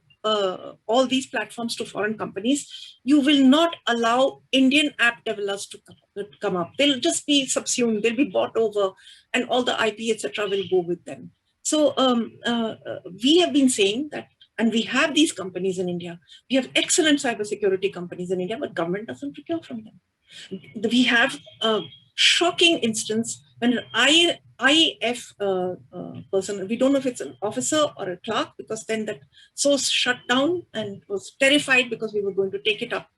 all these platforms to foreign companies, you will not allow Indian app developers to come up. They'll just be subsumed, they'll be bought over, and all the IP, etc., will go with them. So we have been saying that, and we have these companies in India. We have excellent cybersecurity companies in India, but government doesn't procure from them. We have a shocking instance when an IF person, we don't know if it's an officer or a clerk, because then that source shut down and was terrified because we were going to take it up.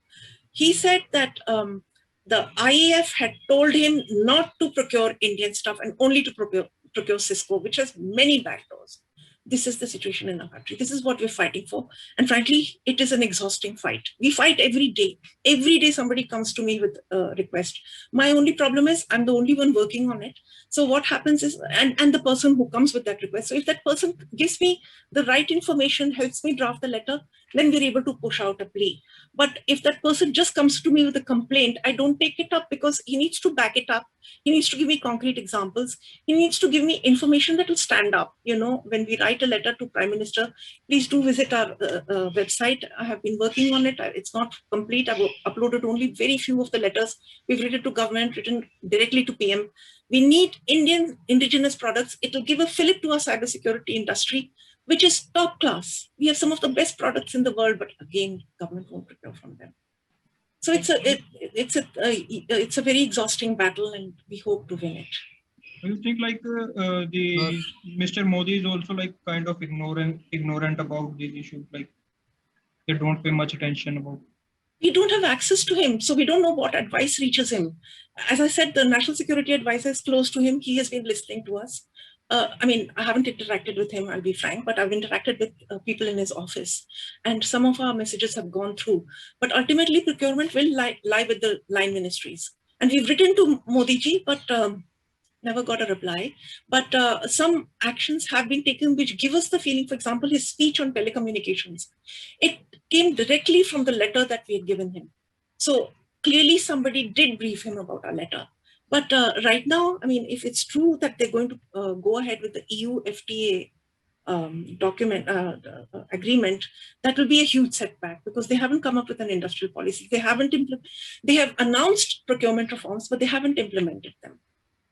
He said that the IAF had told him not to procure Indian stuff and only to procure Cisco, which has many backdoors. This is the situation in our country. This is what we're fighting for. And frankly, it is an exhausting fight. We fight every day. Every day somebody comes to me with a request. My only problem is I'm the only one working on it. So what happens is, and the person who comes with that request, so if that person gives me the right information, helps me draft the letter, then we're able to push out a plea. But if that person just comes to me with a complaint, I don't take it up, because he needs to back it up. He needs to give me concrete examples. He needs to give me information that will stand up. You know, when we write a letter to Prime Minister, please do visit our website. I have been working on it. It's not complete. I've uploaded only very few of the letters. We've written to government, written directly to PM. We need Indian indigenous products. It will give a fillip to our cybersecurity industry, which is top class. We have some of the best products in the world, but again, government won't procure from them. So it's a very exhausting battle, and we hope to win it. Do you think like Mr. Modi is also like kind of ignorant about these issues? Like they don't pay much attention about. We don't have access to him, so we don't know what advice reaches him. As I said, the National Security Advisor is close to him. He has been listening to us. I mean, I haven't interacted with him, I'll be frank, but I've interacted with people in his office, and some of our messages have gone through. But ultimately, procurement will lie with the line ministries. And we've written to Modi ji, but never got a reply. But some actions have been taken which give us the feeling, for example, his speech on telecommunications. It came directly from the letter that we had given him. So clearly somebody did brief him about our letter. But right now, I mean, if it's true that they're going to go ahead with the EU FTA agreement, that will be a huge setback, because they haven't come up with an industrial policy. They have announced procurement reforms, but they haven't implemented them.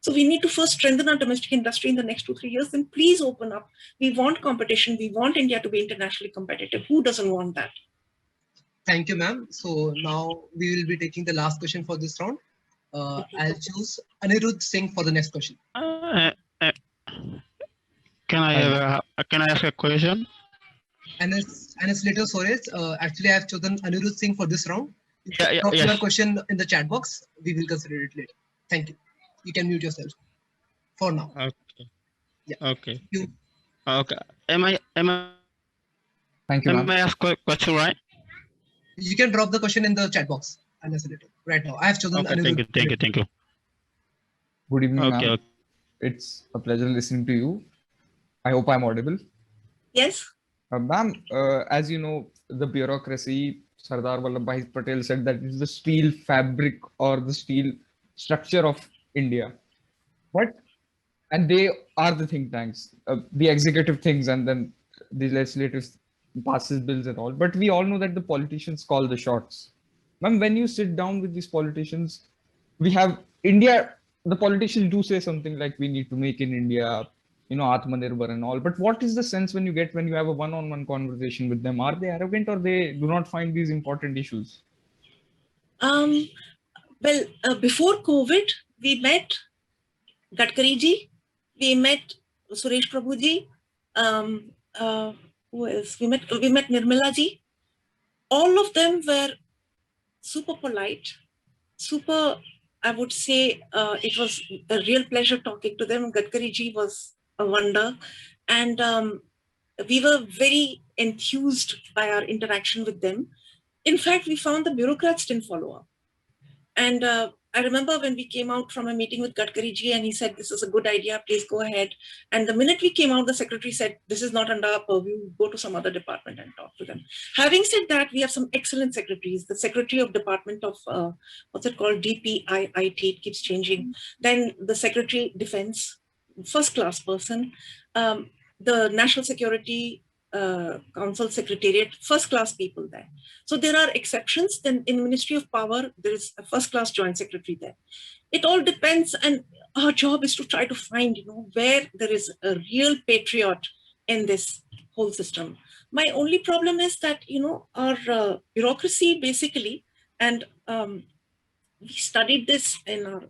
So we need to first strengthen our domestic industry in the next 2-3 years, then please open up. We want competition. We want India to be internationally competitive. Who doesn't want that? Thank you, ma'am. So now we will be taking the last question for this round. I'll choose Anirudh Singh for the next question. Can I ask a question? Anis Little Sores, actually I have chosen Anirudh Singh for this round. Drop your question in the chat box. We will consider it later. Thank you. You can mute yourself for now. Okay. Yeah. Okay. You. Okay. Am I? Thank you, Am I ask a question, right? You can drop the question in the chat box. Right now, I have chosen. Okay. Thank you. Good evening, Okay. ma'am. It's a pleasure listening to you. I hope I'm audible. Yes. Ma'am, as you know, the bureaucracy, Sardar Vallabhbhai Patel said that it's the steel fabric or the steel structure of India. And they are the think tanks, the executive things, and then the legislative passes bills and all. But we all know that the politicians call the shots. Ma'am, when you sit down with these politicians, we have India, the politicians do say something like we need to make in India, Atmanirbhar and all. But what is the sense when you have a one-on-one conversation with them? Are they arrogant, or they do not find these important issues? Well, before COVID, we met Gadkari ji, we met Suresh Prabhu ji, who else? We met Nirmala ji. All of them were super polite, super, I would say, it was a real pleasure talking to them. Gadkari ji was a wonder. And we were very enthused by our interaction with them. In fact, we found the bureaucrats didn't follow up. And I remember when we came out from a meeting with Gadkari ji, and he said, this is a good idea, please go ahead. And the minute we came out, the secretary said, this is not under our purview, go to some other department and talk to them. Having said that, we have some excellent secretaries. The secretary of department of, what's it called, DPIIT, it keeps changing. Then the secretary defense, first class person. The national security Council Secretariat, first-class people there. So there are exceptions. Then in Ministry of Power, there is a first-class Joint Secretary there. It all depends, and our job is to try to find, where there is a real patriot in this whole system. My only problem is that, our bureaucracy basically, and we studied this in our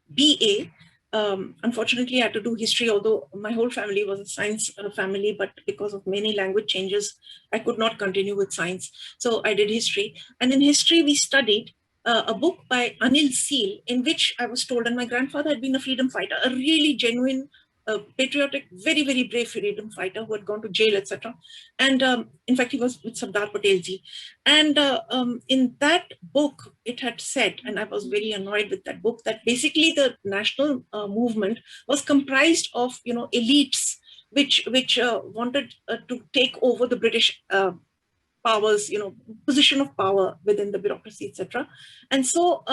BA. Unfortunately, I had to do history, although my whole family was a science family, but because of many language changes, I could not continue with science. So I did history. And in history, we studied a book by Anil Seal, in which I was told, and my grandfather had been a freedom fighter, a really genuine, patriotic, very, very brave freedom fighter who had gone to jail, etc. And in fact, he was with Sardar Patelji. And in that book, it had said, and I was very annoyed with that book, that basically the national movement was comprised of, elites which wanted to take over the British powers, position of power within the bureaucracy, etc. And so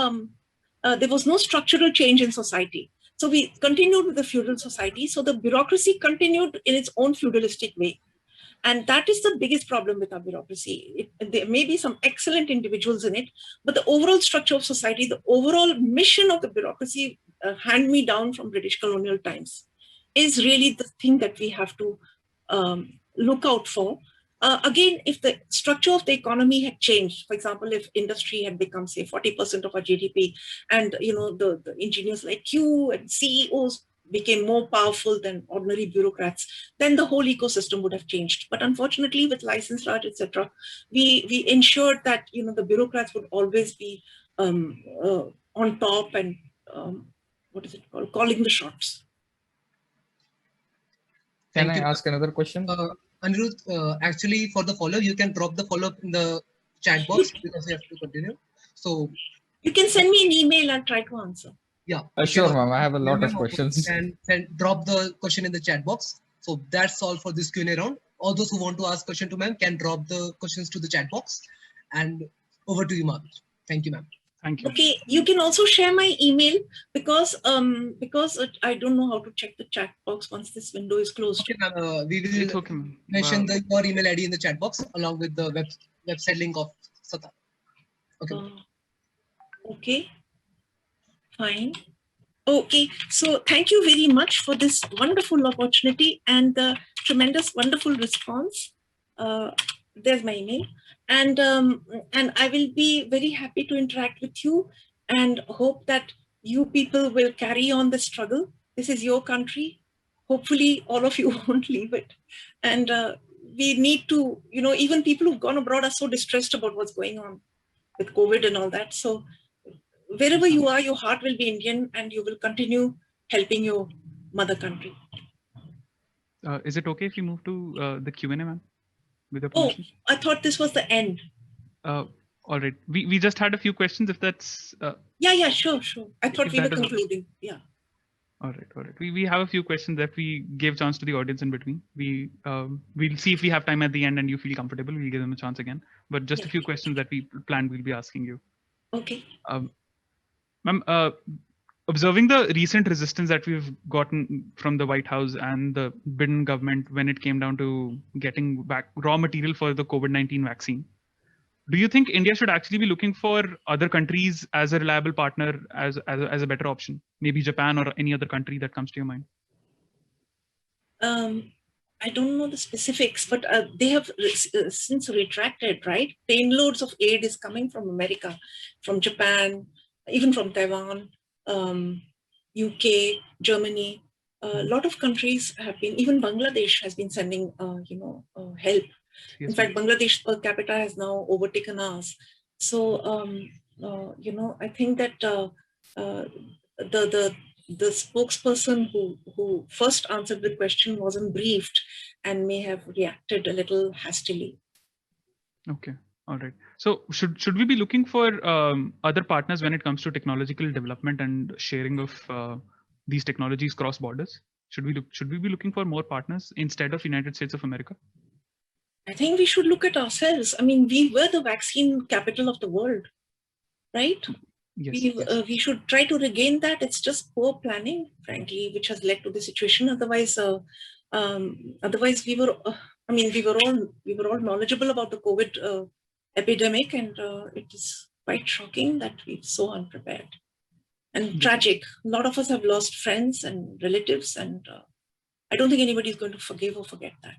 there was no structural change in society. So we continued with the feudal society. So the bureaucracy continued in its own feudalistic way. And that is the biggest problem with our bureaucracy. There may be some excellent individuals in it, but the overall structure of society, the overall mission of the bureaucracy, hand me down from British colonial times, is really the thing that we have to look out for. Again, if the structure of the economy had changed, for example, if industry had become, say, 40% of our GDP, and the engineers like you and CEOs became more powerful than ordinary bureaucrats, then the whole ecosystem would have changed. But unfortunately, with license Raj, etc., we ensured that the bureaucrats would always be on top and what is it called, calling the shots. Can I ask another question? Anirudh, actually, for the follow-up, you can drop the follow-up in the chat box because we have to continue. So you can send me an email and try to answer. Yeah. Sure, ma'am. I have a lot of questions. And drop the question in the chat box. So that's all for this Q&A round. All those who want to ask question to ma'am can drop the questions to the chat box. And over to you, ma'am. Thank you, ma'am. Thank you. Okay, you can also share my email because I don't know how to check the chat box once this window is closed. Okay, ma'am. We will mention your email ID in the chat box along with the website link of Sata. Okay. Okay. Fine. Okay, so thank you very much for this wonderful opportunity and the tremendous, wonderful response. There's my email, and I will be very happy to interact with you, and hope that you people will carry on the struggle. This is your country. Hopefully, all of you won't leave it, and we need to, even people who've gone abroad are so distressed about what's going on with COVID and all that. So wherever you are, your heart will be Indian and you will continue helping your mother country. Is it okay if we move to the Q&A, ma'am? Oh, I thought this was the end. All right. We just had a few questions, if that's... Yeah, sure. I thought we were concluding. Yeah. All right. We have a few questions that we gave chance to the audience in between. We'll see if we have time at the end and you feel comfortable, we'll give them a chance again. But just a few questions that we planned we'll be asking you. Okay. Ma'am, observing the recent resistance that we've gotten from the White House and the Biden government when it came down to getting back raw material for the COVID-19 vaccine, do you think India should actually be looking for other countries as a reliable partner, as a better option? Maybe Japan or any other country that comes to your mind? I don't know the specifics, but they have since retracted, right? 10 loads of aid is coming from America, from Japan, even from Taiwan, UK, Germany. A lot of countries have been, even Bangladesh has been sending, help. Yes, in fact, Bangladesh per capita has now overtaken us. So, I think that the spokesperson who first answered the question wasn't briefed and may have reacted a little hastily. Okay. All right. So should we be looking for other partners when it comes to technological development and sharing of these technologies cross borders? Should we be looking for more partners instead of United States of America? I think we should look at ourselves. I mean, we were the vaccine capital of the world, right? Yes. We should try to regain that. It's just poor planning, frankly, which has led to the situation. Otherwise, we were I mean, we were all knowledgeable about the COVID epidemic, and it is quite shocking that we're so unprepared and tragic. A lot of us have lost friends and relatives, and I don't think anybody is going to forgive or forget that.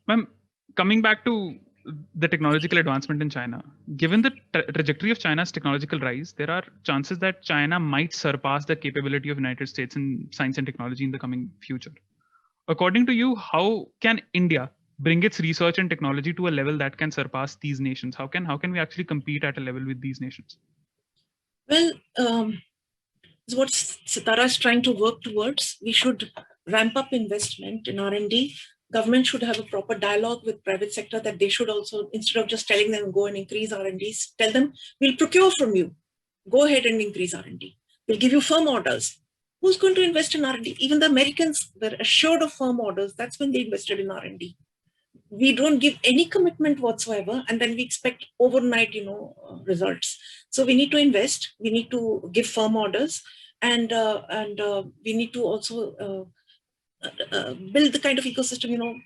Ma'am, coming back to the technological advancement in China, given the trajectory of China's technological rise, there are chances that China might surpass the capability of United States in science and technology in the coming future. According to you, how can India bring its research and technology to a level that can surpass these nations? How can we actually compete at a level with these nations? Well, what Sitara is trying to work towards. We should ramp up investment in R&D. Government should have a proper dialogue with private sector that they should also, instead of just telling them go and increase R&Ds, tell them we'll procure from you. Go ahead and increase R&D. We'll give you firm orders. Who's going to invest in R&D? Even the Americans were assured of firm orders. That's when they invested in R&D. We don't give any commitment whatsoever, and then we expect overnight, results. So we need to invest. We need to give firm orders, and we need to also build the kind of ecosystem.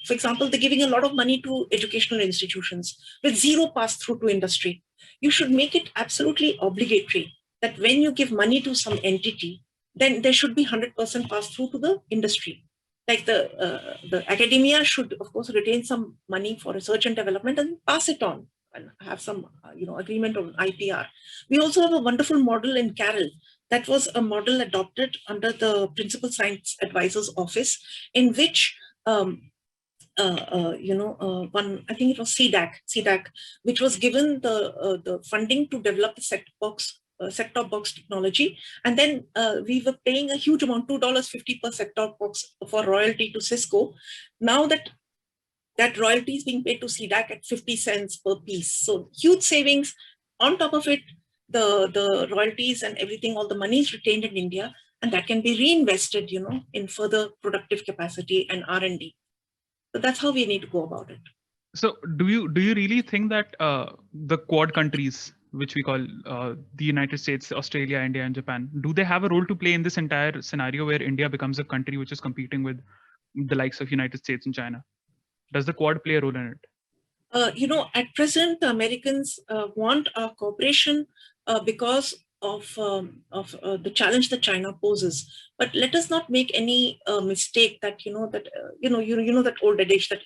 For example, they're giving a lot of money to educational institutions with zero pass through to industry. You should make it absolutely obligatory that when you give money to some entity, then there should be 100% pass through to the industry. Like the academia should, of course, retain some money for research and development and pass it on and have some, agreement on IPR. We also have a wonderful model in Carroll. That was a model adopted under the Principal Science Advisor's Office, in which I think it was CDAC, which was given the funding to develop the set-top box technology, and then we were paying a huge amount, $2.50 per set-top box for royalty to Cisco. Now that royalty is being paid to CDAC at 50 cents per piece. So huge savings. On top of it, the royalties and everything, all the money is retained in India, and that can be reinvested, in further productive capacity and R&D. So that's how we need to go about it. So do you really think that the Quad countries, which we call the United States, Australia, India, and Japan, do they have a role to play in this entire scenario where India becomes a country which is competing with the likes of United States and China? Does the Quad play a role in it? At present, the Americans want our cooperation because of the challenge that China poses. But let us not make any mistake that that old adage that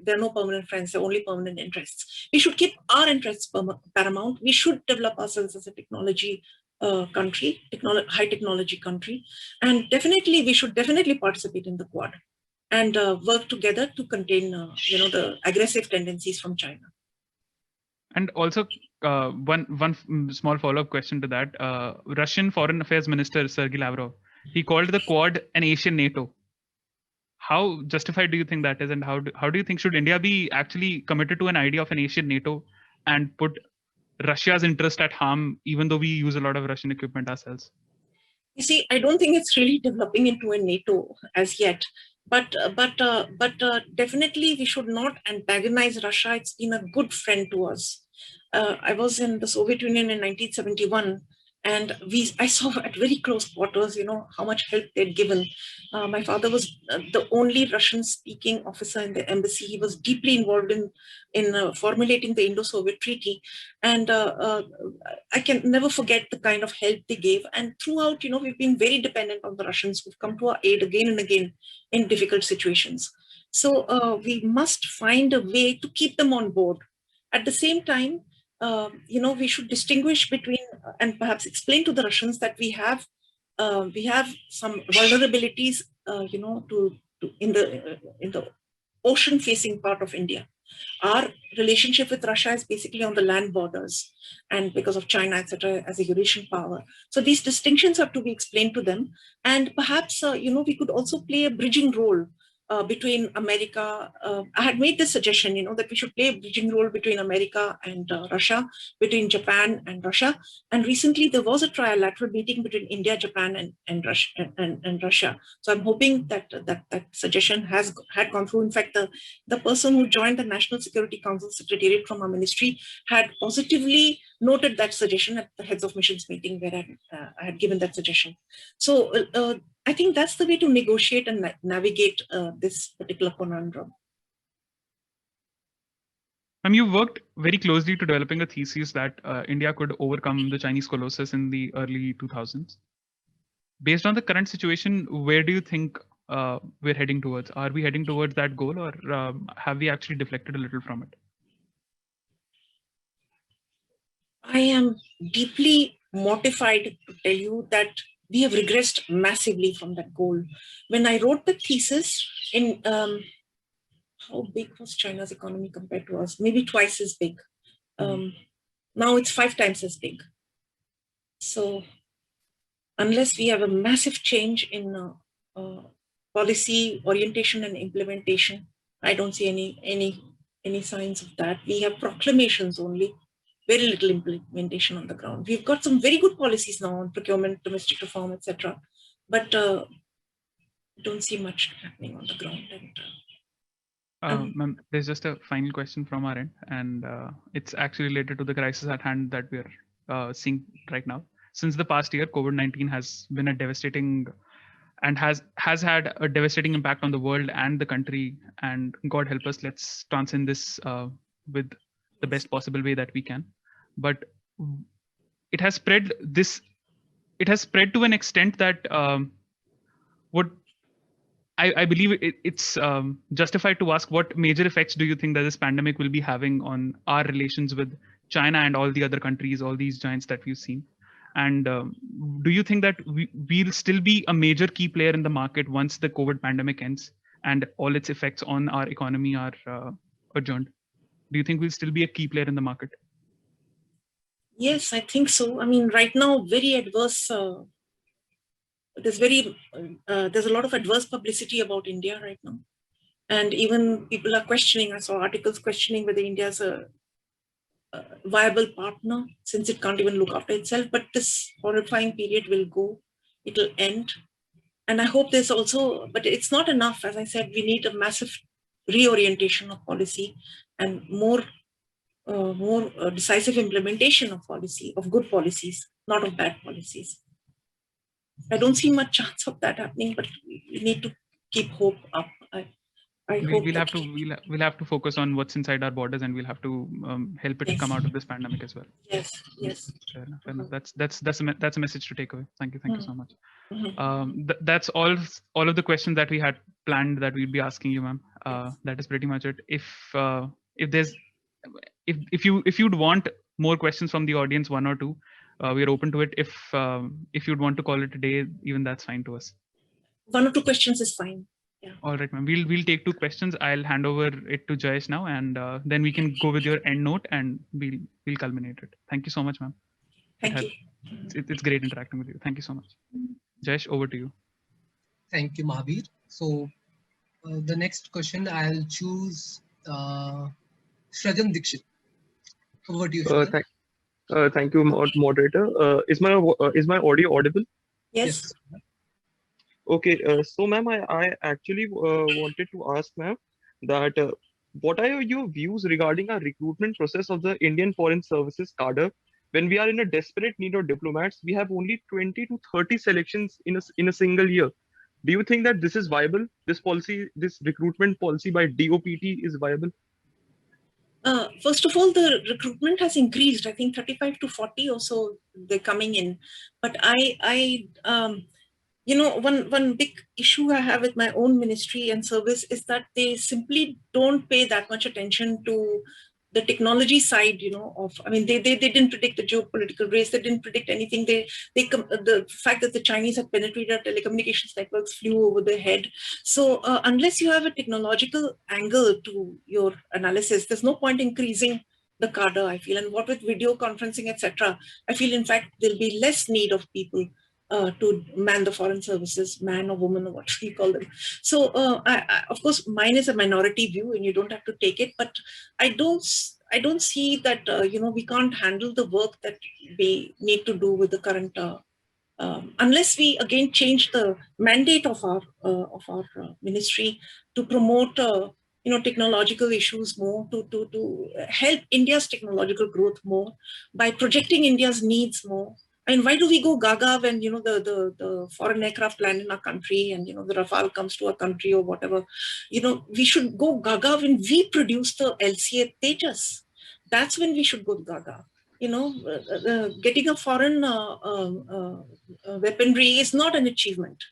there are no permanent friends, there are only permanent interests. We should keep our interests paramount. We should develop ourselves as a technology country, high technology country, and definitely we should participate in the Quad and work together to contain the aggressive tendencies from China. And also, one small follow-up question to that: Russian Foreign Affairs Minister Sergei Lavrov, he called the Quad an Asian NATO. How justified do you think that is, and how do you think should India be actually committed to an idea of an Asian NATO and put Russia's interest at harm, even though we use a lot of Russian equipment ourselves? You see, I don't think it's really developing into a NATO as yet. But definitely we should not antagonize Russia. It's been a good friend to us. I was in the Soviet Union in 1971, and I saw at very close quarters, how much help they'd given. My father was the only Russian-speaking officer in the embassy. He was deeply involved in formulating the Indo-Soviet Treaty, and I can never forget the kind of help they gave. And throughout, we've been very dependent on the Russians, who've come to our aid again and again in difficult situations. So we must find a way to keep them on board. At the same time, we should distinguish between and perhaps explain to the Russians that we have some vulnerabilities, in the ocean-facing part of India. Our relationship with Russia is basically on the land borders, and because of China, etc., as a Eurasian power. So these distinctions have to be explained to them, and perhaps we could also play a bridging role between America. I had made this suggestion, that we should play a bridging role between America and Russia, between Japan and Russia. And recently there was a trilateral meeting between India, Japan, and Russia. So I'm hoping that suggestion had gone through. In fact, the person who joined the National Security Council Secretariat from our ministry had positively noted that suggestion at the heads of missions meeting where I had given that suggestion. So I think that's the way to negotiate and navigate this particular conundrum. You worked very closely to developing a thesis that India could overcome the Chinese colossus in the early 2000s. Based on the current situation, where do you think we're heading towards? Are we heading towards that goal, or have we actually deflected a little from it? I am deeply mortified to tell you that we have regressed massively from that goal. When I wrote the thesis in how big was China's economy compared to us? Maybe twice as big. Now it's 5 times as big. So unless we have a massive change in policy orientation and implementation, I don't see any signs of that. We have proclamations only, very little implementation on the ground. We've got some very good policies now on procurement, domestic reform, etc. But don't see much happening on the ground. Ma'am, there's just a final question from our end, and it's actually related to the crisis at hand that we're seeing right now. Since the past year, COVID-19 has been a devastating and has had a devastating impact on the world and the country. And God help us, let's transcend this with the best possible way that we can. But it has spread to an extent that I believe it's justified to ask, what major effects do you think that this pandemic will be having on our relations with China and all the other countries, all these giants that we've seen? And do you think that we'll still be a major key player in the market once the COVID pandemic ends and all its effects on our economy are adjourned? Do you think we'll still be a key player in the market? Yes, I think so. I mean, right now, very adverse. There's a lot of adverse publicity about India right now, and even people are questioning. I saw articles questioning whether India is a viable partner, since it can't even look after itself. But this horrifying period will go; it'll end, and I hope there's also. But it's not enough. As I said, we need a massive reorientation of policy and more decisive implementation of policy, of good policies, not of bad policies. I don't see much chance of that happening, but we need to keep hope up. We'll have to focus on what's inside our borders, and we'll have to help it come out of this pandemic as well. Yes. Fair enough. That's a message to take away. Thank you so much. That's all of the questions that we had planned that we'd be asking you, ma'am. That is pretty much it. If you'd want more questions from the audience, 1 or 2, we are open to it. If you'd want to call it a day, even that's fine to us. 1 or 2 questions is fine. Yeah. All right, ma'am. We'll take 2 questions. I'll hand over it to Jayesh now, and then we can go with your end note, and we'll culminate it. Thank you so much, ma'am. Thank you. It's great interacting with you. Thank you so much. Jayesh, over to you. Thank you, Mahavir. So the next question, I'll choose Shrajan Dixit. Over to you, Shrajan. Thank you, moderator. Is my audio audible? Yes. Okay. So, ma'am, I actually wanted to ask, ma'am, that what are your views regarding our recruitment process of the Indian Foreign Services cadre? When we are in a desperate need of diplomats, we have only 20 to 30 selections in a single year. Do you think that this is viable? This recruitment policy by DOPT is viable? First of all, the recruitment has increased. I think 35 to 40 or so they're coming in. But one big issue I have with my own ministry and service is that they simply don't pay that much attention to the technology side, they didn't predict the geopolitical race. They didn't predict anything. The fact that the Chinese had penetrated telecommunications networks flew over their head. So unless you have a technological angle to your analysis, there's no point increasing the cadre, I feel. And what with video conferencing, etc., I feel, in fact, there'll be less need of people to man the foreign services, man or woman or what you call them. So of course, mine is a minority view and you don't have to take it, but I don't see that, we can't handle the work that we need to do with the current, unless we again change the mandate of our ministry to promote, technological issues more, to help India's technological growth more by projecting India's needs more. I mean, why do we go gaga when, you know, the foreign aircraft land in our country and, you know, the Rafale comes to our country or whatever? You know, we should go gaga when we produce the LCA Tejas. That's when we should go gaga. You know, getting a foreign weaponry is not an achievement.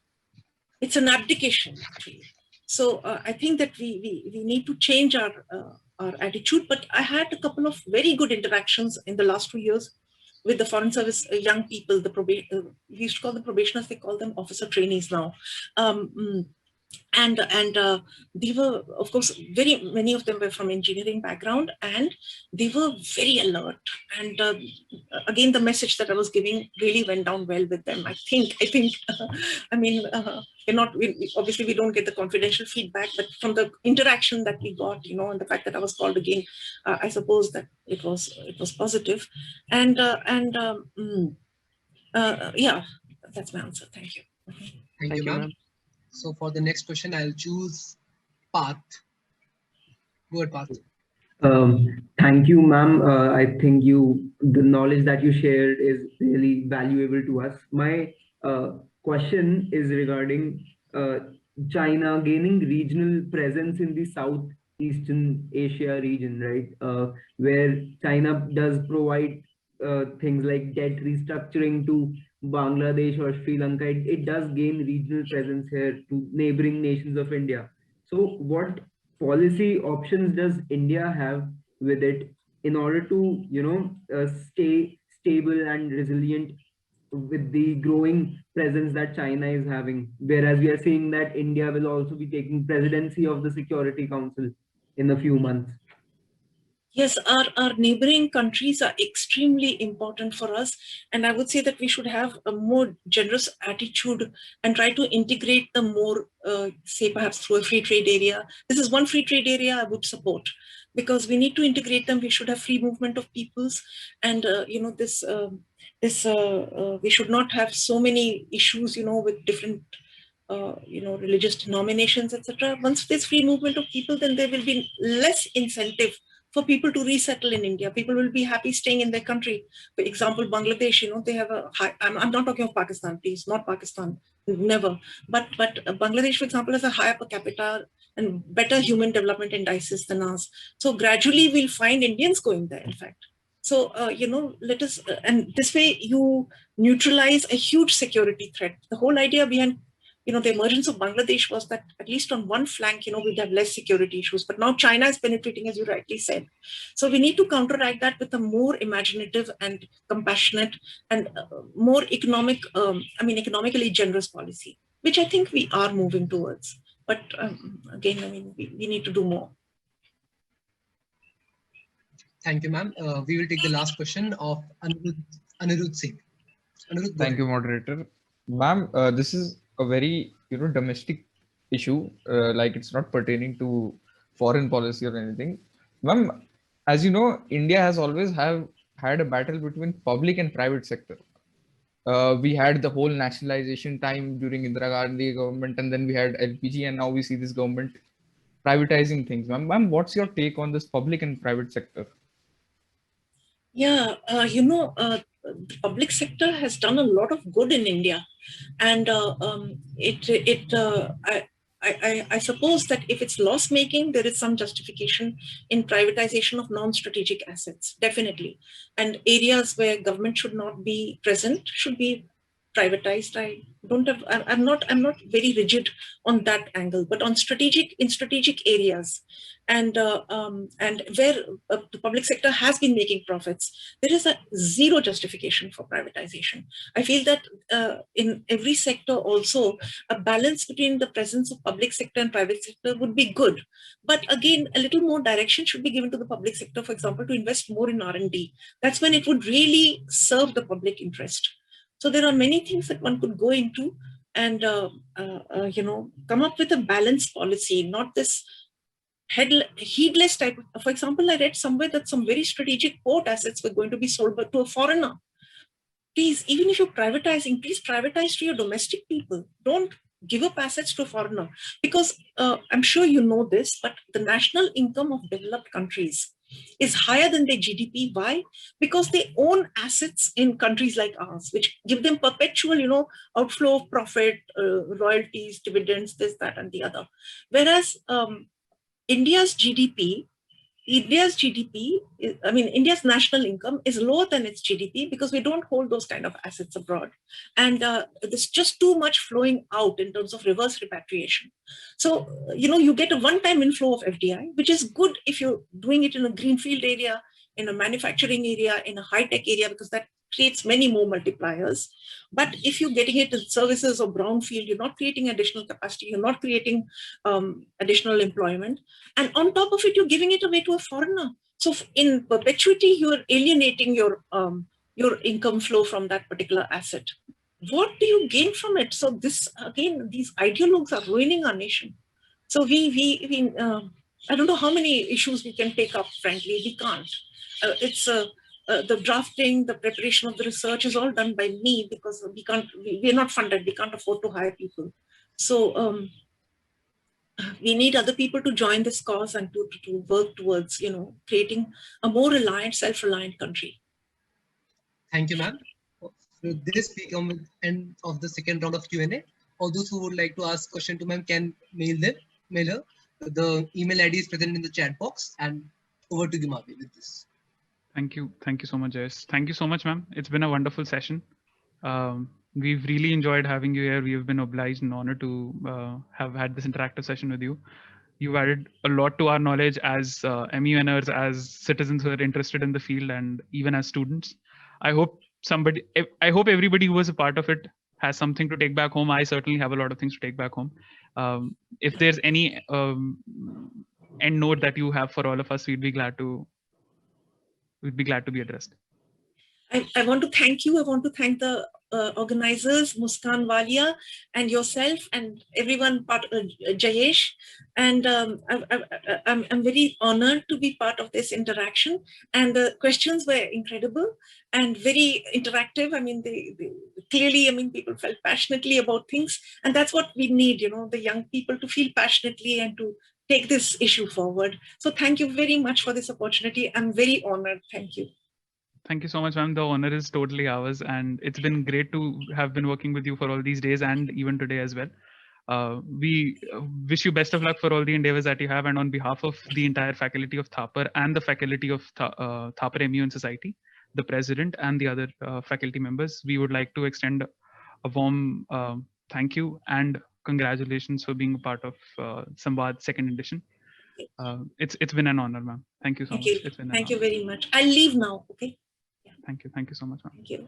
It's an abdication, actually. So I think that we need to change our attitude. But I had a couple of very good interactions in the last 2 years with the Foreign Service young people. We used to call them probationers; they call them officer trainees now. And they were, of course, many of them were from engineering background, and they were very alert. And again, the message that I was giving really went down well with them. I think. I mean, obviously we don't get the confidential feedback, but from the interaction that we got, you know, and the fact that I was called again, I suppose that it was positive. And yeah, that's my answer. Thank you. Thank you, ma'am. So for the next question, I'll choose Path. Go ahead, Path. Thank you, ma'am. I think the knowledge that you shared is really valuable to us. My question is regarding China gaining regional presence in the Southeastern Asia region, right? Where China does provide things like debt restructuring to Bangladesh or Sri Lanka. It does gain regional presence here to neighboring nations of India. So what policy options does India have with it in order to, you know, stay stable and resilient with the growing presence that China is having? Whereas we are seeing that India will also be taking presidency of the Security Council in a few months. Yes, our neighboring countries are extremely important for us. And I would say that we should have a more generous attitude and try to integrate them more, say perhaps through a free trade area. This is one free trade area I would support, because we need to integrate them. We should have free movement of peoples. And, you know, we should not have so many issues, you know, with different you know, religious denominations, etc. Once there's free movement of people, then there will be less incentive for people to resettle in India. People will be happy staying in their country. For example, Bangladesh, you know, they have a high, I'm not talking of Pakistan, please, not Pakistan, never. But Bangladesh, for example, has a higher per capita and better human development indices than us. So gradually we'll find Indians going there, in fact. So, you know, let us, and this way you neutralize a huge security threat. The whole idea behind, you know, the emergence of Bangladesh was that at least on one flank, you know, we'd have less security issues. But now China is penetrating, as you rightly said. So we need to counteract that with a more imaginative and compassionate and more economically generous policy, which I think we are moving towards. But again, I mean, we need to do more. Thank you, ma'am. We will take the last question of Anirudh Singh. Anirudh, thank you, moderator. Ma'am, this is a very, you know, domestic issue, like it's not pertaining to foreign policy or anything. Ma'am, as you know, India has always had a battle between public and private sector. We had the whole nationalization time during Indira Gandhi government, and then we had LPG, and now we see this government privatizing things. Ma'am, what's your take on this public and private sector? Yeah, you know, the public sector has done a lot of good in India, and I suppose that if it's loss making, there is some justification in privatization of non-strategic assets, definitely, and areas where government should not be present should be privatized. I'm not very rigid on that angle, but in strategic areas, and where the public sector has been making profits, there is a zero justification for privatization. I feel that in every sector also a balance between the presence of public sector and private sector would be good. But again, a little more direction should be given to the public sector, for example, to invest more in R&D. That's when it would really serve the public interest. So there are many things that one could go into and you know, come up with a balanced policy, not this heedless type. For example, I read somewhere that some very strategic port assets were going to be sold to a foreigner. Please, even if you're privatizing, please privatize to your domestic people. Don't give up assets to a foreigner, because I'm sure you know this, but the national income of developed countries is higher than their GDP. Why? Because they own assets in countries like ours, which give them perpetual, outflow of profit, royalties, dividends, this, that, and the other. Whereas India's GDP, India's national income is lower than its GDP because we don't hold those kind of assets abroad. And there's just too much flowing out in terms of reverse repatriation. So, you get a one-time inflow of FDI, which is good if you're doing it in a greenfield area, in a manufacturing area, in a high-tech area, because that creates many more multipliers. But if you're getting it in services or brownfield, you're not creating additional capacity, you're not creating additional employment. And on top of it, you're giving it away to a foreigner. So in perpetuity, you're alienating your income flow from that particular asset. What do you gain from it? So this, again, these ideologues are ruining our nation. So I don't know how many issues we can take up, frankly, we can't. The drafting, the preparation of the research is all done by me because we're not funded, we can't afford to hire people. So we need other people to join this cause and to work towards, creating a more reliant, self-reliant country. Thank you, ma'am. So this becomes the end of the second round of Q&A. All those who would like to ask question to ma'am can mail her. The email ID is present in the chat box. And over to you, Mavi, with this. Thank you so much, Jayes. Thank you so much, ma'am. It's been a wonderful session. We've really enjoyed having you here. We have been obliged and honored to have had this interactive session with you. You've added a lot to our knowledge as MUNers, as citizens who are interested in the field, and even as students. I hope everybody who was a part of it has something to take back home. I certainly have a lot of things to take back home. If there's any end note that you have for all of us, we'd be glad to be addressed. I want to thank you. I want to thank the organizers, Muskan Walia, and yourself, and everyone, Jayesh. And I'm very honored to be part of this interaction. And the questions were incredible and very interactive. I mean, they clearly, people felt passionately about things. And that's what we need, the young people to feel passionately and to take this issue forward. So thank you very much for this opportunity. I'm very honored. Thank you. Thank you so much, ma'am. The honor is totally ours, and it's been great to have been working with you for all these days and even today as well. We wish you best of luck for all the endeavors that you have, and on behalf of the entire faculty of Thapar and the faculty of Thapar MUN Society, the president and the other faculty members, we would like to extend a warm thank you and congratulations for being a part of Samvaad second edition. It's been an honor, ma'am. Thank you so much. Thank you very much. I'll leave now. Okay. Thank you so much, ma'am. Thank you.